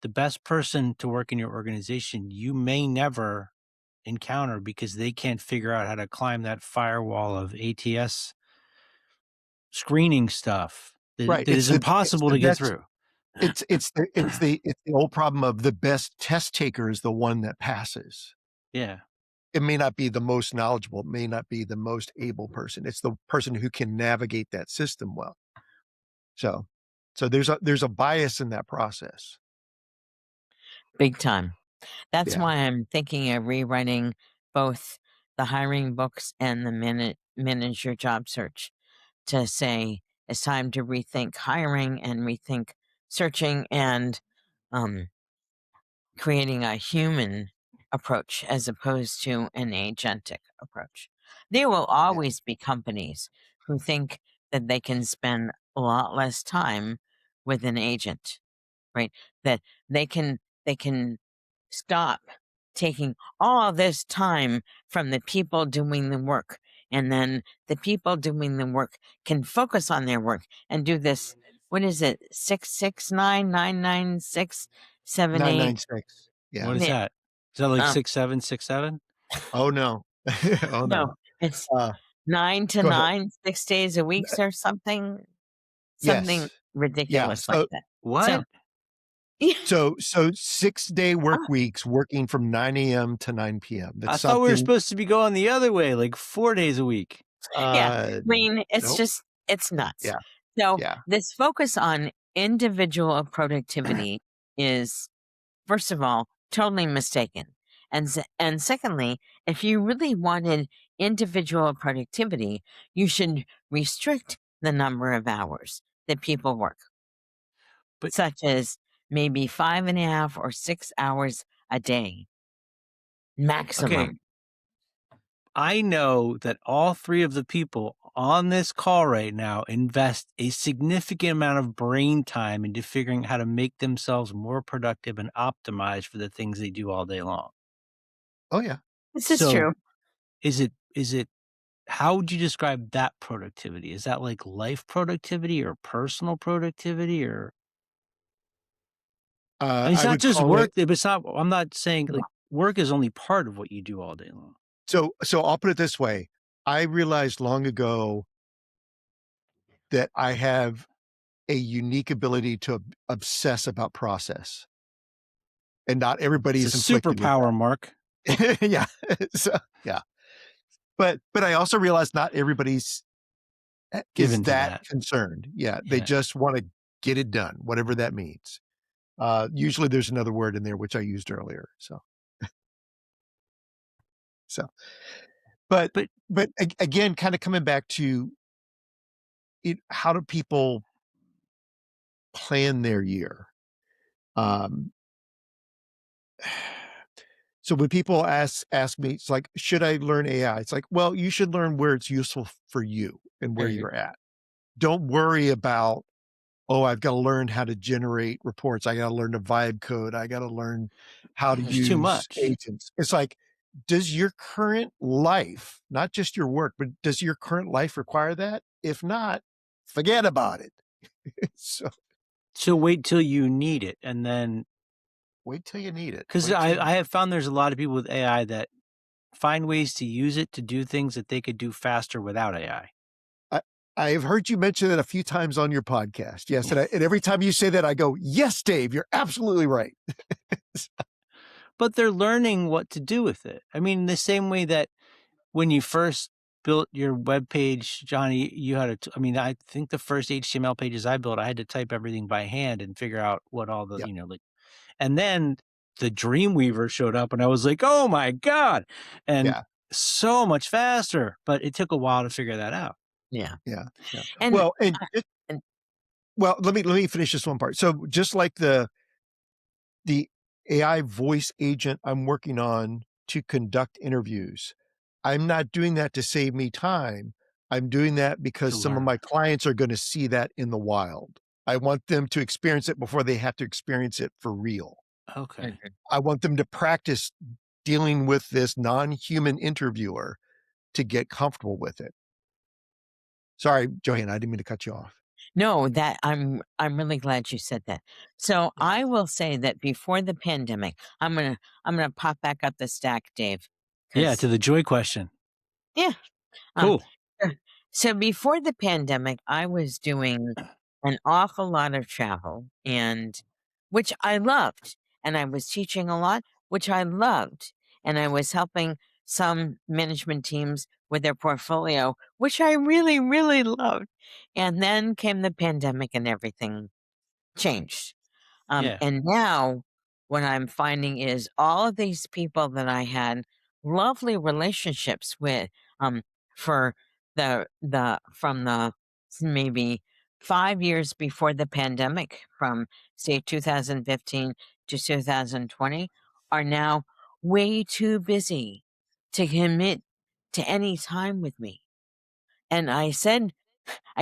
[SPEAKER 1] the best person to work in your organization, you may never encounter because they can't figure out how to climb that firewall of ATS screening stuff
[SPEAKER 2] Right,
[SPEAKER 1] that is
[SPEAKER 2] it's
[SPEAKER 1] impossible
[SPEAKER 2] the
[SPEAKER 1] to get
[SPEAKER 2] best
[SPEAKER 1] through.
[SPEAKER 2] it's the old problem of the best test taker is the one that passes.
[SPEAKER 1] Yeah.
[SPEAKER 2] It may not be the most knowledgeable, it may not be the most able person. It's the person who can navigate that system well. So there's a bias in that process.
[SPEAKER 3] Big time. That's
[SPEAKER 2] Yeah.
[SPEAKER 3] why I'm thinking of rewriting both the hiring books and the manage your job search to say it's time to rethink hiring and rethink searching and um, creating a human approach as opposed to an agentic approach. There will
[SPEAKER 2] Yeah.
[SPEAKER 3] always be companies who think that they can spend a lot less time with an agent, right? That they can stop taking all this time from the people doing the work, and then the people doing the work can focus on their work and do this. What is it? 669 996 78.
[SPEAKER 2] 996. Yeah.
[SPEAKER 1] What is
[SPEAKER 3] Yeah.
[SPEAKER 1] that? Is that like
[SPEAKER 3] Um,
[SPEAKER 1] 6767?
[SPEAKER 2] Oh, no. Oh,
[SPEAKER 3] no,
[SPEAKER 2] no.
[SPEAKER 3] it's
[SPEAKER 2] Uh,
[SPEAKER 3] 9 to
[SPEAKER 2] go ahead.
[SPEAKER 3] 9, 6 days a week or something, something
[SPEAKER 2] Yes. Yeah,
[SPEAKER 3] ridiculous like
[SPEAKER 2] so
[SPEAKER 3] that. So,
[SPEAKER 1] What?
[SPEAKER 2] so so 6-day work
[SPEAKER 3] oh,
[SPEAKER 2] weeks working from 9 AM to 9 PM.
[SPEAKER 1] I
[SPEAKER 2] That's
[SPEAKER 1] thought we were
[SPEAKER 2] something
[SPEAKER 1] supposed to be going the other way, like 4 days a week.
[SPEAKER 3] Yeah. I mean, it's
[SPEAKER 2] Nope.
[SPEAKER 3] just, it's nuts.
[SPEAKER 2] Yeah.
[SPEAKER 3] So
[SPEAKER 2] Yeah.
[SPEAKER 3] this focus on individual productivity is, first of all, totally mistaken. And secondly, if you really wanted individual productivity, you should restrict the number of hours that people work,
[SPEAKER 1] But
[SPEAKER 3] such as maybe 5.5 or 6 hours a day
[SPEAKER 1] okay,
[SPEAKER 3] maximum.
[SPEAKER 1] I know that all three of the people on this call right now invest a significant amount of brain time into figuring how to make themselves more productive and optimized for the things they do all day long.
[SPEAKER 2] Oh yeah.
[SPEAKER 3] This is
[SPEAKER 1] So
[SPEAKER 3] true.
[SPEAKER 1] is it how would you describe that productivity? Is that like life productivity or personal productivity or I mean, it's
[SPEAKER 2] I
[SPEAKER 1] not
[SPEAKER 2] would
[SPEAKER 1] just
[SPEAKER 2] call it
[SPEAKER 1] work. It's not. I'm not saying like work is only part of what you do all day long.
[SPEAKER 2] so I'll put it this way. I realized long ago that I have a unique ability to obsess about process, and not everybody
[SPEAKER 1] It's a
[SPEAKER 2] is inflicted with
[SPEAKER 1] superpower, Mark.
[SPEAKER 2] that. Yeah. So, yeah. But I also realized not everybody's is
[SPEAKER 1] Given to
[SPEAKER 2] that
[SPEAKER 1] that.
[SPEAKER 2] concerned. Yeah. They
[SPEAKER 1] Yeah.
[SPEAKER 2] just wanna get it done, whatever that means. Usually there's another word in there, which I used earlier. So, but
[SPEAKER 1] But
[SPEAKER 2] again, kinda coming back to it, how do people plan their year? Um, so when people ask me, it's like, "Should I learn AI?" It's like, "Well, you should learn where it's useful for you and where
[SPEAKER 3] Mhm.
[SPEAKER 2] you're at. Don't worry about, 'Oh, I've gotta learn how to generate reports. I gotta learn to vibe code. I gotta learn how to
[SPEAKER 1] there's too
[SPEAKER 2] use
[SPEAKER 1] much.
[SPEAKER 2] agents.'" It's like, does your current life, not just your work, but does your current life require that? If not, forget about it. So
[SPEAKER 1] So wait till you need it, and then
[SPEAKER 2] wait till you need it.
[SPEAKER 1] because
[SPEAKER 2] Wait till you
[SPEAKER 1] I have found there's a lot of people with AI that find ways to use it to do things that they could do faster without AI.
[SPEAKER 2] I I've heard you mention that a few times on your podcast. Yes, and every time you say that, I go, "Yes, Dave, you're absolutely right."
[SPEAKER 1] But they're learning what to do with it. I mean, the same way that when you first built your web page, Johnny, you had I mean, I think the first HTML pages I built, I had to type everything by hand and figure out what all the,
[SPEAKER 2] Yep,
[SPEAKER 1] like, and then the Dreamweaver showed up and I was like, oh my God. And
[SPEAKER 2] yeah,
[SPEAKER 1] so much faster, but it took a while to figure that out.
[SPEAKER 3] Yeah.
[SPEAKER 2] yeah, yeah.
[SPEAKER 3] And,
[SPEAKER 2] Well,
[SPEAKER 3] and
[SPEAKER 2] well, let me finish this one part. So just like the AI voice agent I'm working on to conduct interviews, I'm not doing that to save me time. I'm doing that because
[SPEAKER 1] To
[SPEAKER 2] some of
[SPEAKER 1] learn.
[SPEAKER 2] my clients are gonna see that in the wild. I want them to experience it before they have to experience it for real.
[SPEAKER 1] Okay.
[SPEAKER 3] Mhm.
[SPEAKER 2] I want them to practice dealing with this non-human interviewer to get comfortable with it. Sorry, Johanna, I didn't mean to cut you off.
[SPEAKER 3] No, that I'm really glad you said that. So
[SPEAKER 2] Yeah.
[SPEAKER 3] I will say that before the pandemic, I'm gonna pop back up the stack, Dave,
[SPEAKER 1] Yeah. To
[SPEAKER 3] because
[SPEAKER 1] the joy question.
[SPEAKER 3] yeah. Um,
[SPEAKER 1] Cool.
[SPEAKER 3] uh, so before the pandemic, I was doing an awful lot of travel, and which I loved, and I was teaching a lot, which I loved, and I was helping some management teams with their portfolio, which I really, really loved. And then came the pandemic, and everything changed.
[SPEAKER 1] Yeah.
[SPEAKER 3] And now what I'm finding is all of these people that I had lovely relationships with for the maybe 5 years before the pandemic, from say 2015 to 2020, are now way too busy to commit to any time with me. And I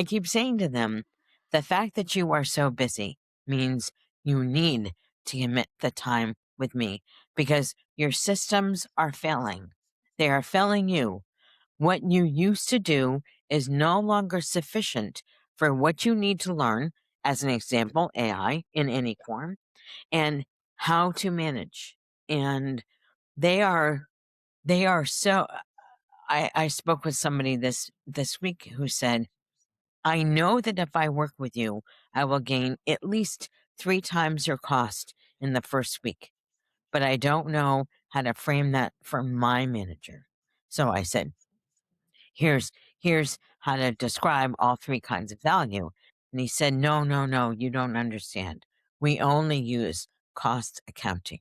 [SPEAKER 3] keep saying to them, the fact that you are so busy means you need to commit the time with me because your systems are failing. They are failing you. What you used to do is no longer sufficient for what you need to learn, as an example, AI in any form, and how to manage. And they are, they are so, I spoke with somebody this week who said, I know that if I work with you, I will gain at least 3 times your cost in the first week, but I don't know how to frame that for my manager. So I said, here's how to describe all three kinds of value. And he said, no, no, no, you don't understand. We only use cost accounting.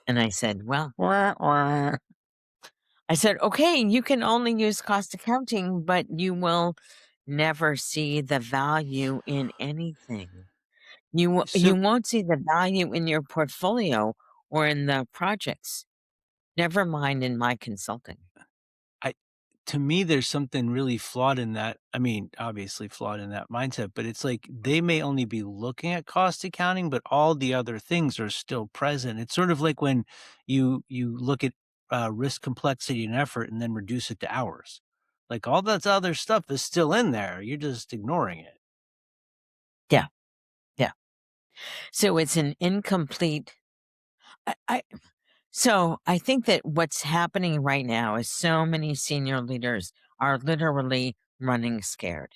[SPEAKER 3] And I said, well, I said, okay, you can only use cost accounting, but you will never see the value in anything. You
[SPEAKER 1] So
[SPEAKER 3] won't see the value in your portfolio or in the projects. Never mind in my consulting.
[SPEAKER 1] I to me, there's something really flawed in that. I mean, obviously flawed in that mindset, but it's like they may only be looking at cost accounting, but all the other things are still present. It's sort of like when you look at risk, complexity, and effort, and then reduce it to hours. Like all that other stuff is still in there. You're just ignoring it.
[SPEAKER 3] Yeah. Yeah. So it's an incomplete. So I think that what's happening right now is so many senior leaders are literally running scared.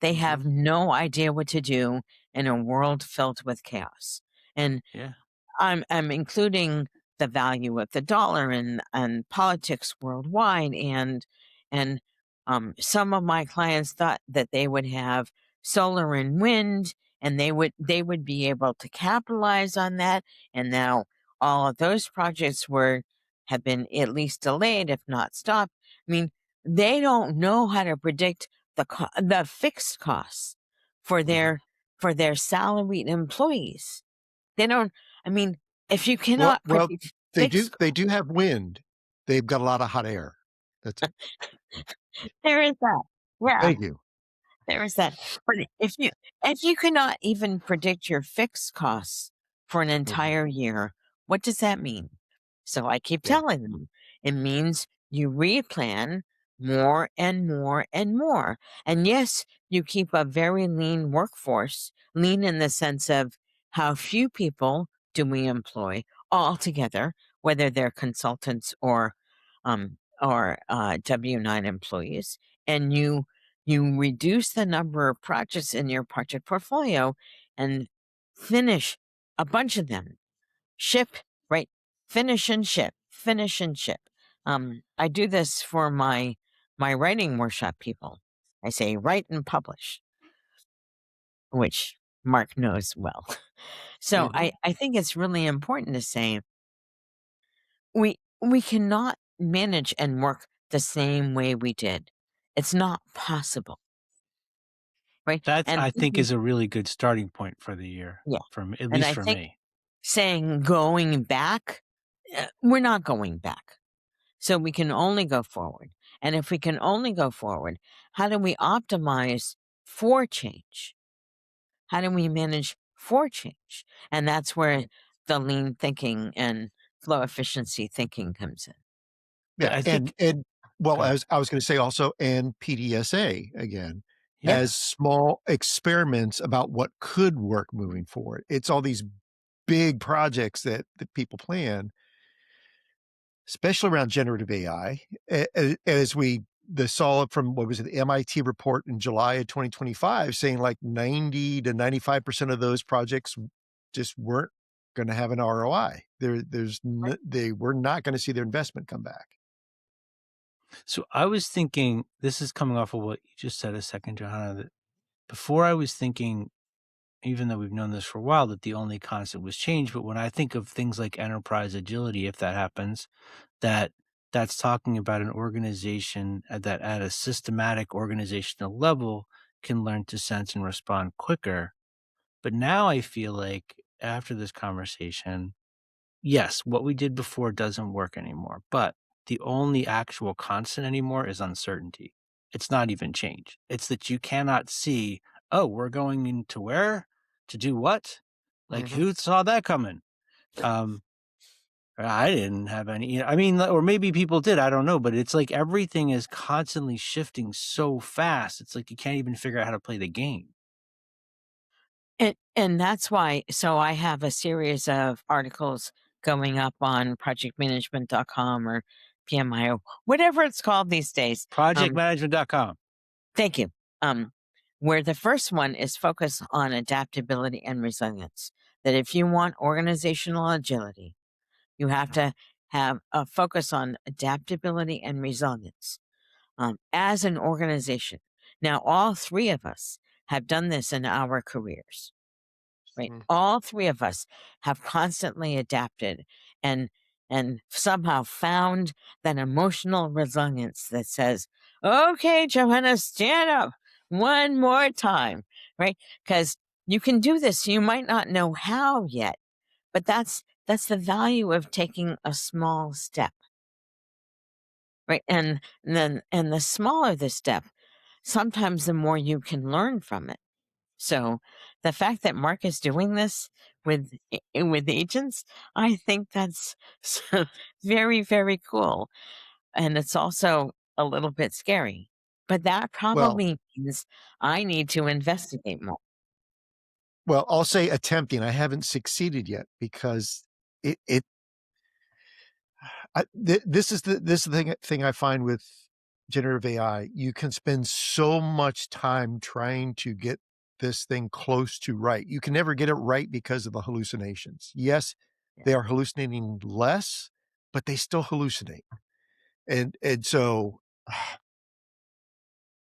[SPEAKER 3] They
[SPEAKER 1] Mhm.
[SPEAKER 3] have no idea what to do in a world filled with chaos. And
[SPEAKER 1] Yeah.
[SPEAKER 3] I'm including the value of the dollar and politics worldwide, and some of my clients thought that they would have solar and wind, and they would be able to capitalize on that, and now all of those projects have been at least delayed, if not stopped. I mean, they don't know how to predict the fixed costs for
[SPEAKER 1] Mhm.
[SPEAKER 3] their salaried employees. They don't. I mean, if you
[SPEAKER 2] Well,
[SPEAKER 3] cannot
[SPEAKER 2] well,
[SPEAKER 3] predict
[SPEAKER 2] they do
[SPEAKER 3] fixed,
[SPEAKER 2] they do have wind. They've got a lot of hot air. That's it.
[SPEAKER 3] there is that. Yeah,
[SPEAKER 2] Thank you.
[SPEAKER 3] there is that. But if you cannot even predict your fixed costs for an
[SPEAKER 2] Mhm.
[SPEAKER 3] entire year, what does that mean? So I keep
[SPEAKER 2] Yeah.
[SPEAKER 3] telling them it means you replan more and more and more. And yes, you keep a very lean workforce, lean in the sense of how few people do we employ altogether, whether they're consultants or W-9 employees, and you reduce the number of projects in your project portfolio and finish a bunch of them. Ship, right? Finish and ship, finish and ship. I do this for my writing workshop people. I say write and publish, which Mark knows well. So
[SPEAKER 1] Mhm.
[SPEAKER 3] I think it's really important to say we cannot manage and work the same way we did. It's not possible, right?
[SPEAKER 1] That
[SPEAKER 3] And
[SPEAKER 1] I think is a really good starting point for the year,
[SPEAKER 3] yeah,
[SPEAKER 1] from at
[SPEAKER 3] and
[SPEAKER 1] least
[SPEAKER 3] I
[SPEAKER 1] for
[SPEAKER 3] think
[SPEAKER 1] me.
[SPEAKER 3] saying going back, we're not going back. So we can only go forward. And if we can only go forward, how do we optimize for change? How do we manage for change? And that's where the lean thinking and flow efficiency thinking comes in.
[SPEAKER 1] But
[SPEAKER 2] Yeah,
[SPEAKER 1] I
[SPEAKER 2] and
[SPEAKER 1] think
[SPEAKER 2] and well,
[SPEAKER 1] go ahead.
[SPEAKER 2] as I was gonna say also, and PDSA again,
[SPEAKER 3] Yep.
[SPEAKER 2] as small experiments about what could work moving forward. It's all these big projects that people plan, especially around generative AI, as we saw it from, what was it, the MIT report in July of 2025 saying like 90 to 95% of those projects just weren't gonna have an ROI. They were not gonna see their investment come back.
[SPEAKER 1] So I was thinking, this is coming off of what you just said a second, Johanna, that before I was thinking, even though we've known this for a while, that the only constant was change. But when I think of things like enterprise agility, if that happens, that that's talking about an organization that at a systematic organizational level can learn to sense and respond quicker. But now I feel like after this conversation, yes, what we did before doesn't work anymore, but the only actual constant anymore is uncertainty. It's not even change. It's that you cannot see, oh, we're going into where to do what? Like
[SPEAKER 3] Mhm.
[SPEAKER 1] who saw that coming? Um, I didn't have any, I mean, or maybe people did, I don't know, but it's like everything is constantly shifting so fast. It's like you can't even figure out how to play the game.
[SPEAKER 3] And that's why, so I have a series of articles going up on projectmanagement.com or PMIO, whatever it's called these days.
[SPEAKER 1] Projectmanagement.com.
[SPEAKER 3] Thank you. Um, where the first one is focused on adaptability and resilience. That if you want organizational agility, you have to have a focus on adaptability and resilience as an organization. Now, all three of us have done this in our careers, right?
[SPEAKER 2] Mhm.
[SPEAKER 3] All three of us have constantly adapted and somehow found that emotional resilience that says, "Okay, Johanna, stand up one more time," right? Because you can do this. You might not know how yet, but that's the value of taking a small step, right? And the smaller the step, sometimes the more you can learn from it. So the fact that Mark is doing this with agents, I think that's very, very cool. And it's also a little bit scary. But that
[SPEAKER 2] Well,
[SPEAKER 3] probably means I need to investigate more.
[SPEAKER 2] well, I'll say attempting. I haven't succeeded yet because it this is the thing I find with generative AI. You can spend so much time trying to get this thing close to right. You can never get it right because of the hallucinations. Yes,
[SPEAKER 3] Yeah.
[SPEAKER 2] they are hallucinating less, but they still hallucinate. And so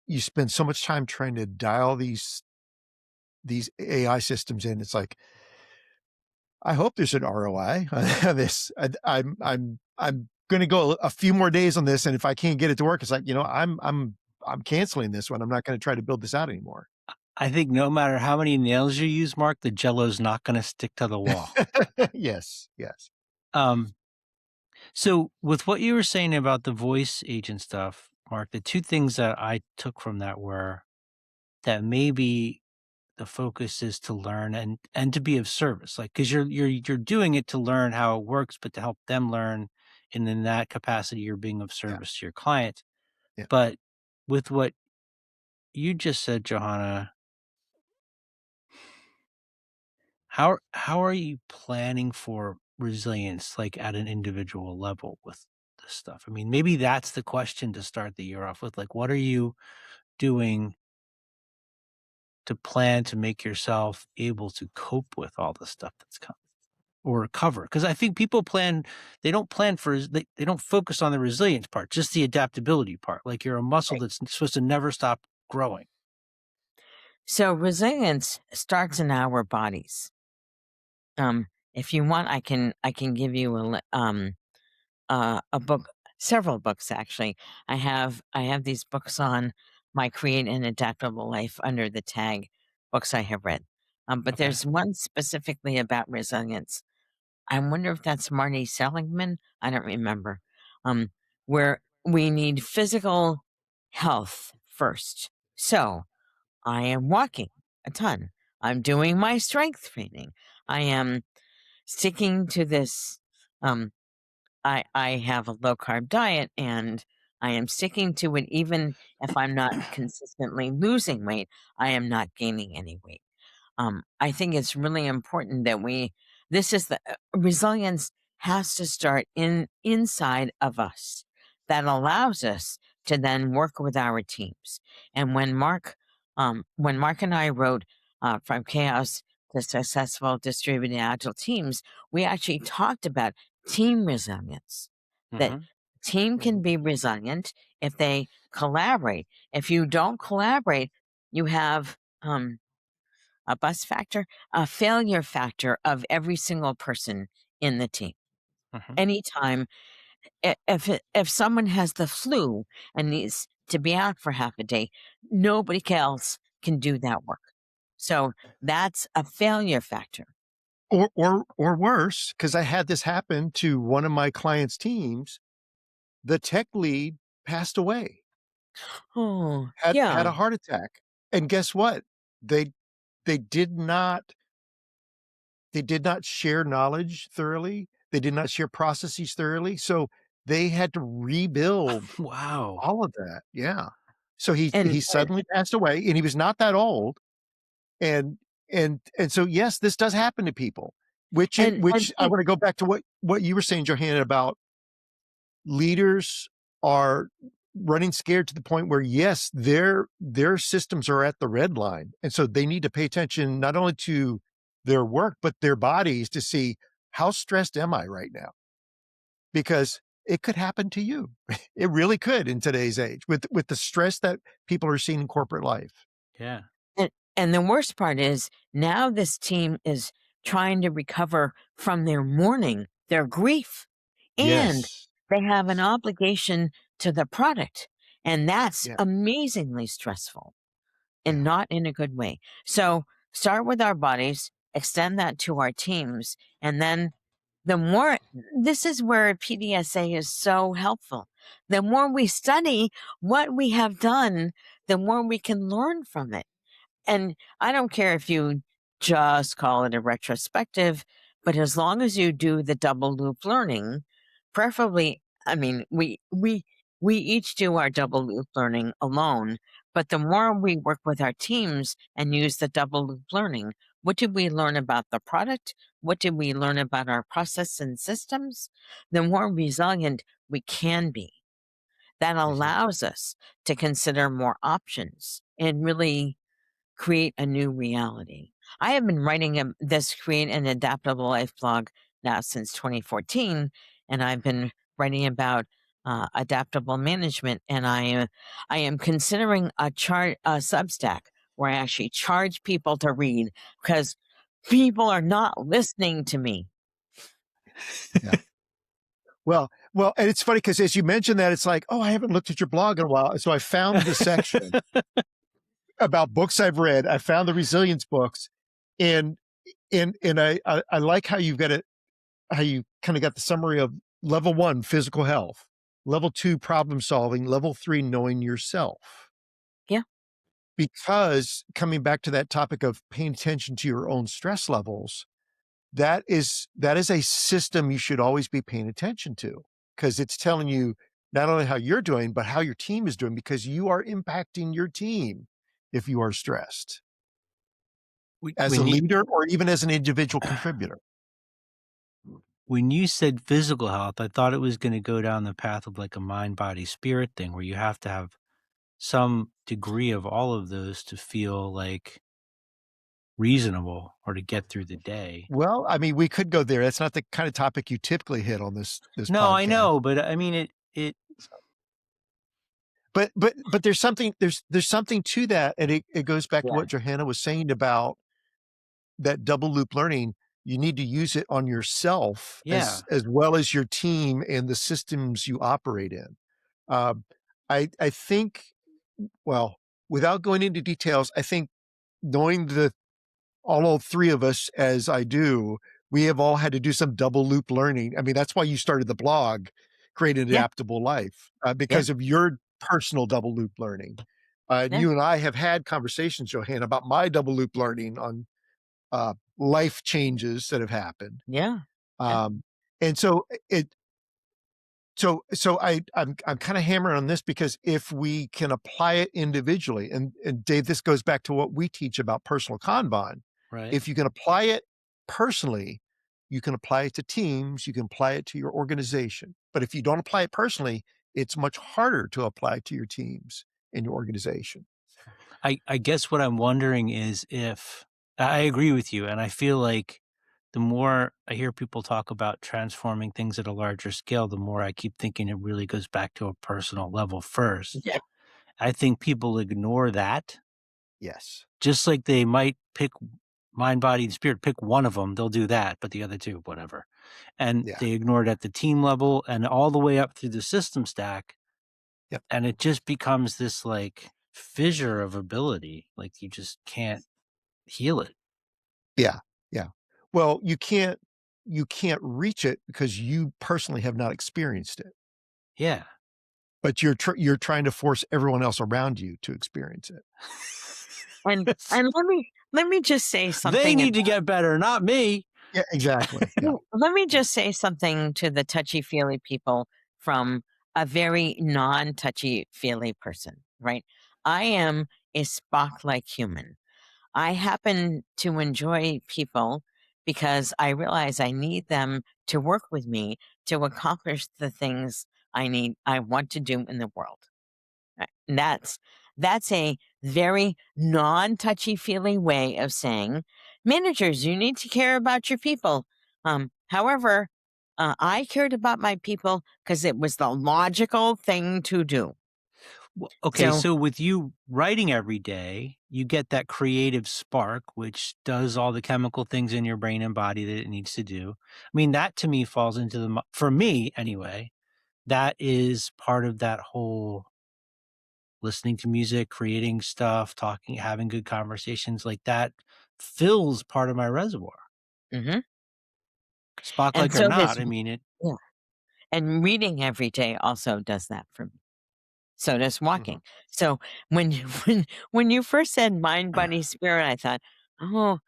[SPEAKER 2] you spend so much time trying to dial these AI systems in. It's like, I hope there's an ROI on this. I'm going to go a few more days on this, and if I can't get it to work, it's like, I'm canceling this one. I'm not going to try to build this out anymore.
[SPEAKER 1] I think no matter how many nails you use, Mark, the Jello's not going to stick to the wall.
[SPEAKER 2] Yes, yes.
[SPEAKER 1] Um, so with what you were saying about the voice agent stuff, Mark, the two things that I took from that were that maybe the focus is to learn and to be of service, like because you're doing it to learn how it works, but to help them learn, and in that capacity, you're being of
[SPEAKER 2] Yeah,
[SPEAKER 1] service to your client.
[SPEAKER 2] yeah.
[SPEAKER 1] But with what you just said, Johanna, how are you planning for resilience, like at an individual level with this stuff? I mean, maybe that's the question to start the year off with. Like, what are you doing to plan to make yourself able to cope with all the stuff that's coming or cover? Because I think people plan, they don't plan for, they don't focus on the resilience part, just the adaptability part. Like you're a muscle
[SPEAKER 3] Right.
[SPEAKER 1] that's supposed to never stop growing.
[SPEAKER 3] So resilience starts in our bodies. If you want, I can give you a book, several books actually. I have these books on my Create an Adaptable Life under the tag books I have read. But
[SPEAKER 1] Okay.
[SPEAKER 3] there's one specifically about resilience. I wonder if that's Marty Seligman. I don't remember. Um, where we need physical health first. So I am walking a ton. I'm doing my strength training. I am sticking to this. I have a low carb diet and I am sticking to it even if I'm not consistently losing weight. I am not gaining any weight. I think it's really important that this is the resilience has to start inside of us. That allows us to then work with our teams. And when Mark and I wrote From Chaos to Successful Distributed Agile Teams, we actually talked about team resilience. That
[SPEAKER 1] Hmm.
[SPEAKER 3] team can
[SPEAKER 2] Mhm.
[SPEAKER 3] be resilient if they collaborate. If you don't collaborate, you have a bust factor, a failure factor of every single person in the team.
[SPEAKER 1] Hmm.
[SPEAKER 3] Anytime, if someone has the flu and needs to be out for half a day, nobody else can do that work. So that's a failure factor.
[SPEAKER 2] Or worse, because I had this happen to one of my clients' teams. The tech lead passed away,
[SPEAKER 3] Oh,
[SPEAKER 2] had
[SPEAKER 3] yeah.
[SPEAKER 2] a heart attack, and guess what? They they did not They did not share knowledge thoroughly. They did not share processes thoroughly, so they had to rebuild
[SPEAKER 1] Wow.
[SPEAKER 2] all of that, yeah. So
[SPEAKER 3] And,
[SPEAKER 2] he suddenly passed away, and he was not that old, and and so, yes, this does happen to people,
[SPEAKER 3] and
[SPEAKER 2] which I wanna go back to what you were saying, Johanna, about leaders are running scared to the point where, yes, their systems are at the red line, and so they need to pay attention not only to their work, but their bodies to see, how stressed am I right now? because it could happen to you. It really could in today's age with the stress that people are seeing in corporate life.
[SPEAKER 1] Yeah.
[SPEAKER 3] And the worst part is now this team is trying to recover from their mourning, their grief, and
[SPEAKER 2] Yes.
[SPEAKER 3] they have an obligation to the product. And that's
[SPEAKER 2] Yeah.
[SPEAKER 3] amazingly stressful and
[SPEAKER 2] Yeah.
[SPEAKER 3] not in a good way. So start with our bodies, extend that to our teams, and then the more this is where PDSA is so helpful. The more we study what we have done, the more we can learn from it. And I don't care if you just call it a retrospective, but as long as you do the double loop learning, preferably, I mean, we each do our double loop learning alone, but the more we work with our teams and use the double loop learning, what did we learn about the product? What did we learn about our process and systems? The more resilient we can be. That
[SPEAKER 2] Exactly.
[SPEAKER 3] allows us to consider more options and really create a new reality. I have been writing this Create an Adaptable Life blog now since 2014, and I've been writing about adaptable management. And I am considering a Substack where I actually charge people to read because people are not listening to me.
[SPEAKER 2] Yeah. Well, and it's funny because as you mentioned that, it's like, oh, I haven't looked at your blog in a while. So I found the section about books I've read. I found the resilience books, and I like how you've got it, how you kind of got the summary of level 1, physical health, level 2, problem solving, level 3, knowing yourself.
[SPEAKER 3] Yeah.
[SPEAKER 2] Because coming back to that topic of paying attention to your own stress levels, that is a system you should always be paying attention to, because it's telling you not only how you're doing, but how your team is doing, because you are impacting your team if you are stressed as a leader or even as an individual contributor.
[SPEAKER 1] When you said physical health, I thought it was going to go down the path of like a mind, body, spirit thing where you have to have some degree of all of those to feel like reasonable or to get through the day.
[SPEAKER 2] Well, I mean, we could go there. That's not the kind of topic you typically hit on this
[SPEAKER 1] No,
[SPEAKER 2] podcast.
[SPEAKER 1] I know, but I mean it
[SPEAKER 2] But there's something to that, and it goes back to
[SPEAKER 3] Yeah.
[SPEAKER 2] what Johanna was saying about that double loop learning. You need to use it on yourself
[SPEAKER 1] Yeah.
[SPEAKER 2] as well as your team and the systems you operate in. I think, well, without going into details, I think knowing all three of us as I do, we have all had to do some double loop learning. I mean, that's why you started the blog, Create an
[SPEAKER 3] Yeah.
[SPEAKER 2] Adaptable Life, because of your personal double loop learning.
[SPEAKER 3] Yeah.
[SPEAKER 2] You and I have had conversations, Johanna, about my double loop learning on life changes that have happened.
[SPEAKER 3] Yeah.
[SPEAKER 2] And so I'm kind of hammering on this because if we can apply it individually, and Dave, this goes back to what we teach about personal Kanban.
[SPEAKER 1] Right.
[SPEAKER 2] If you can apply it personally, you can apply it to teams, you can apply it to your organization. But if you don't apply it personally, it's much harder to apply it to your teams and your organization.
[SPEAKER 1] I guess what I'm wondering is if I agree with you, and I feel like the more I hear people talk about transforming things at a larger scale, the more I keep thinking it really goes back to a personal level first.
[SPEAKER 3] Yeah.
[SPEAKER 1] I think people ignore that.
[SPEAKER 2] Yes.
[SPEAKER 1] Just like they might pick mind, body, and spirit, pick one of them, they'll do that, but the other two, whatever. And
[SPEAKER 2] Yeah.
[SPEAKER 1] they ignore it at the team level and all the way up through the system stack.
[SPEAKER 2] Yep.
[SPEAKER 1] And it just becomes this like fissure of ability. Like you just can't heal it.
[SPEAKER 2] Yeah. Yeah. Well, you can't reach it because you personally have not experienced it,
[SPEAKER 1] Yeah.
[SPEAKER 2] but you're trying to force everyone else around you to experience it.
[SPEAKER 3] And let me just say something.
[SPEAKER 1] They need to get better, not me.
[SPEAKER 2] Yeah, exactly. Yeah.
[SPEAKER 3] Let me just say something to the touchy-feely people from a very non-touchy-feely person, right? I am a Spock-like human. I happen to enjoy people because I realize I need them to work with me to accomplish the things I want to do in the world. And that's a very non-touchy-feely way of saying, managers, you need to care about your people. However, I cared about my people because it was the logical thing to do.
[SPEAKER 1] Okay,
[SPEAKER 3] So
[SPEAKER 1] so with you writing every day, you get that creative spark, which does all the chemical things in your brain and body that it needs to do. I mean, that to me falls into for me anyway, that is part of that whole listening to music, creating stuff, talking, having good conversations like that fills part of my reservoir.
[SPEAKER 3] mhm.
[SPEAKER 1] Spock
[SPEAKER 3] And
[SPEAKER 1] like or
[SPEAKER 3] so does
[SPEAKER 1] not, I mean it.
[SPEAKER 3] yeah, and reading every day also does that for me. So does
[SPEAKER 2] Mhm.
[SPEAKER 3] walking. So when you when you first said mind, body, spirit, I thought, "Oh,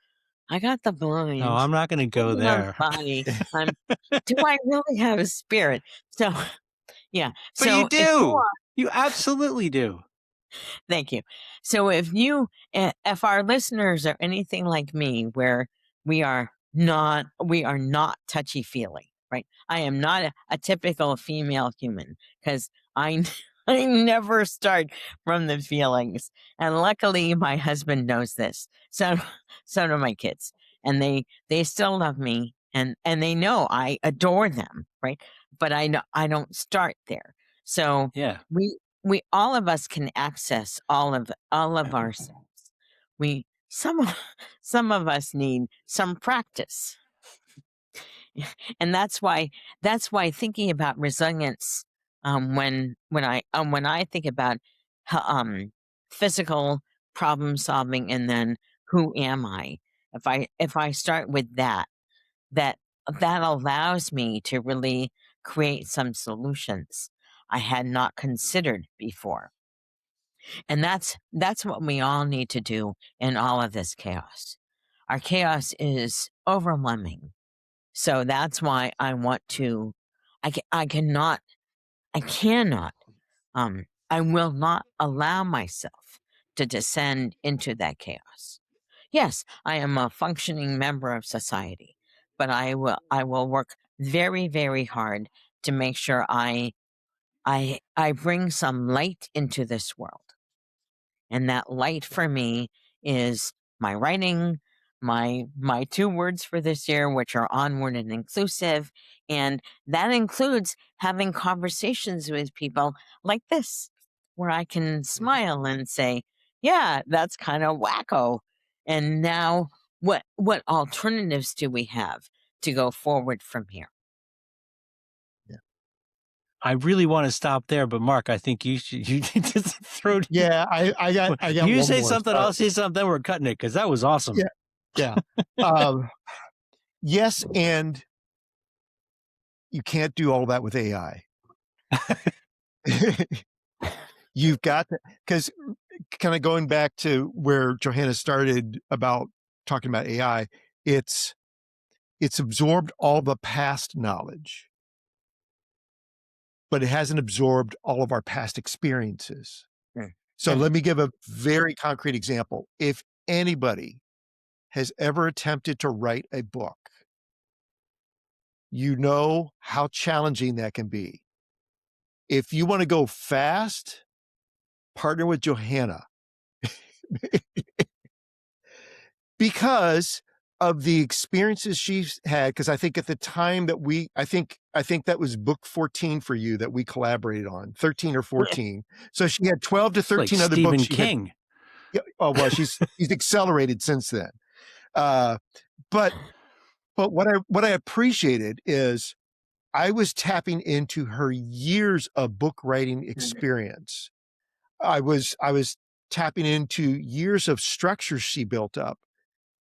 [SPEAKER 3] I got the
[SPEAKER 1] No,
[SPEAKER 3] mind,
[SPEAKER 1] I'm not going to go
[SPEAKER 3] thinking of
[SPEAKER 1] there.
[SPEAKER 3] body. I'm do I really have a spirit?" So, yeah.
[SPEAKER 1] But you
[SPEAKER 3] So if you
[SPEAKER 1] do. You absolutely do.
[SPEAKER 3] thank you. So if our listeners are anything like me, where we are not touchy feely, right? I am not a typical female human because I I never start from the feelings, and luckily my husband knows this. So so do my kids, and they still love me, and they know I adore them, right? But I know I don't start there. So
[SPEAKER 1] Yeah.
[SPEAKER 3] we all of us can access all of ourselves. We some of some of us need some practice. And that's why thinking about resilience, when I think about physical problem solving, and then who am I, if I start with that that allows me to really create some solutions I had not considered before. And that's what we all need to do in all of this chaos. Our chaos is overwhelming. So that's why I want to I cannot I will not allow myself to descend into that chaos. Yes, I am a functioning member of society, but I will work very, very hard to make sure I bring some light into this world. And that light for me is my writing, my two words for this year, which are onward and inclusive. And that includes having conversations with people like this, where I can
[SPEAKER 2] Mhm.
[SPEAKER 3] smile and say, yeah, that's kind of wacko. And now what alternatives do we have to go forward from here?
[SPEAKER 1] I really want to stop there, but Mark, I think you just throw.
[SPEAKER 2] Yeah, I got
[SPEAKER 1] You
[SPEAKER 2] one
[SPEAKER 1] say
[SPEAKER 2] more.
[SPEAKER 1] something, I'll say something. We're cutting it because that was awesome.
[SPEAKER 2] Yeah, yeah. Um, yes, and you can't do all that with AI. You've got to, because kind of going back to where Johanna started about talking about AI, it's absorbed all the past knowledge, but it hasn't absorbed all of our past experiences.
[SPEAKER 3] Mm.
[SPEAKER 2] So
[SPEAKER 3] Mm.
[SPEAKER 2] let me give a very concrete example. If anybody has ever attempted to write a book, you know how challenging that can be. If you want to go fast, partner with Johanna because of the experiences she's had. Because I think at the time that I think that was book 14 for you that we collaborated on, 13 or 14. So she had 12 to
[SPEAKER 1] It's like
[SPEAKER 2] 13 other books
[SPEAKER 1] Stephen
[SPEAKER 2] she had.
[SPEAKER 1] King.
[SPEAKER 2] Yeah, oh well, she's accelerated since then. Uh, but what I appreciated is I was tapping into her years of book writing experience. I was tapping into years of structure she built up.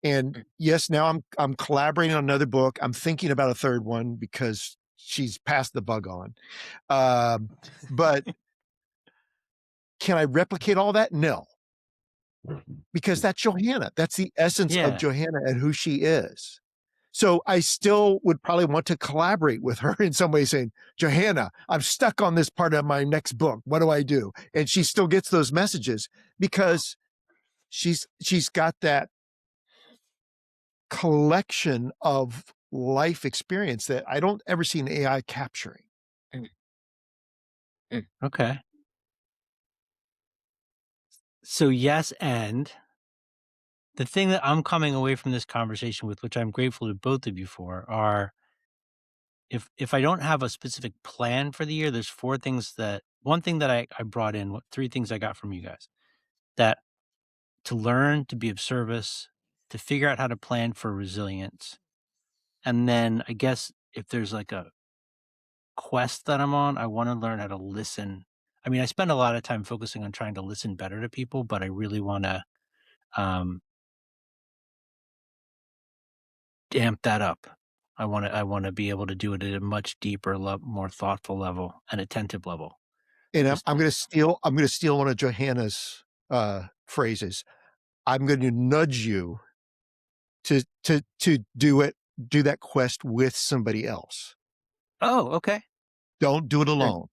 [SPEAKER 2] And yes, now I'm collaborating on another book. I'm thinking about a third one because she's passed the bug on. But can I replicate all that? No, because that's Johanna. That's the essence of
[SPEAKER 1] Yeah.
[SPEAKER 2] Johanna and who she is. So I still would probably want to collaborate with her in some way, saying, Johanna, I'm stuck on this part of my next book. What do I do? And she still gets those messages because she's got that collection of life experience that I don't ever see an AI capturing.
[SPEAKER 3] Mm. Mm.
[SPEAKER 1] Okay. So yes, and the thing that I'm coming away from this conversation with, which I'm grateful to both of you for, are if I don't have a specific plan for the year, there's one thing that I brought in, three things I got from you guys, that to learn to be of service, to figure out how to plan for resilience. And then I guess if there's like a quest that I'm on, I want to learn how to listen. I mean, I spend a lot of time focusing on trying to listen better to people, but I really want to um, amp that up. I want to be able to do it at a much deeper, more thoughtful level, and attentive level.
[SPEAKER 2] And
[SPEAKER 1] Just-
[SPEAKER 2] I'm going to steal one of Johanna's phrases. I'm going to nudge you to do that quest with somebody else.
[SPEAKER 1] Oh, okay.
[SPEAKER 2] Don't do it
[SPEAKER 3] Sure.
[SPEAKER 2] alone.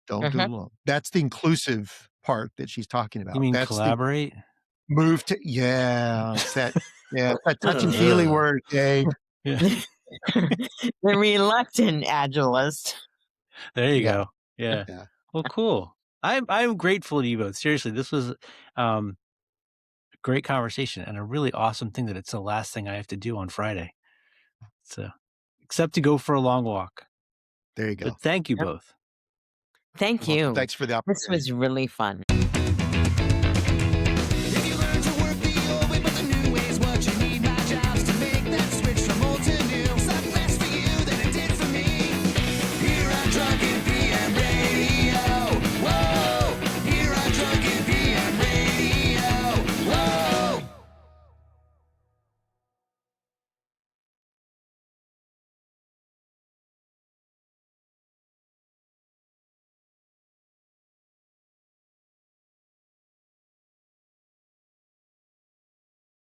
[SPEAKER 2] Don't do it alone. That's the inclusive part that she's talking about.
[SPEAKER 1] You mean
[SPEAKER 2] That's
[SPEAKER 1] collaborate?
[SPEAKER 2] the move to, it's that touchy feely word, Dave.
[SPEAKER 1] Yeah.
[SPEAKER 3] The reluctant agilist.
[SPEAKER 1] There you
[SPEAKER 2] Yeah.
[SPEAKER 1] go. Yeah.
[SPEAKER 2] Yeah.
[SPEAKER 1] Well, cool. I'm grateful to you both. Seriously, this was a great conversation and a really awesome thing that it's the last thing I have to do on Friday. So, except to go for a long walk.
[SPEAKER 2] There you go.
[SPEAKER 1] But thank you
[SPEAKER 3] Yep.
[SPEAKER 1] both.
[SPEAKER 3] Thank
[SPEAKER 2] Well,
[SPEAKER 3] you.
[SPEAKER 2] thanks for the
[SPEAKER 3] This
[SPEAKER 2] opportunity.
[SPEAKER 3] was really fun.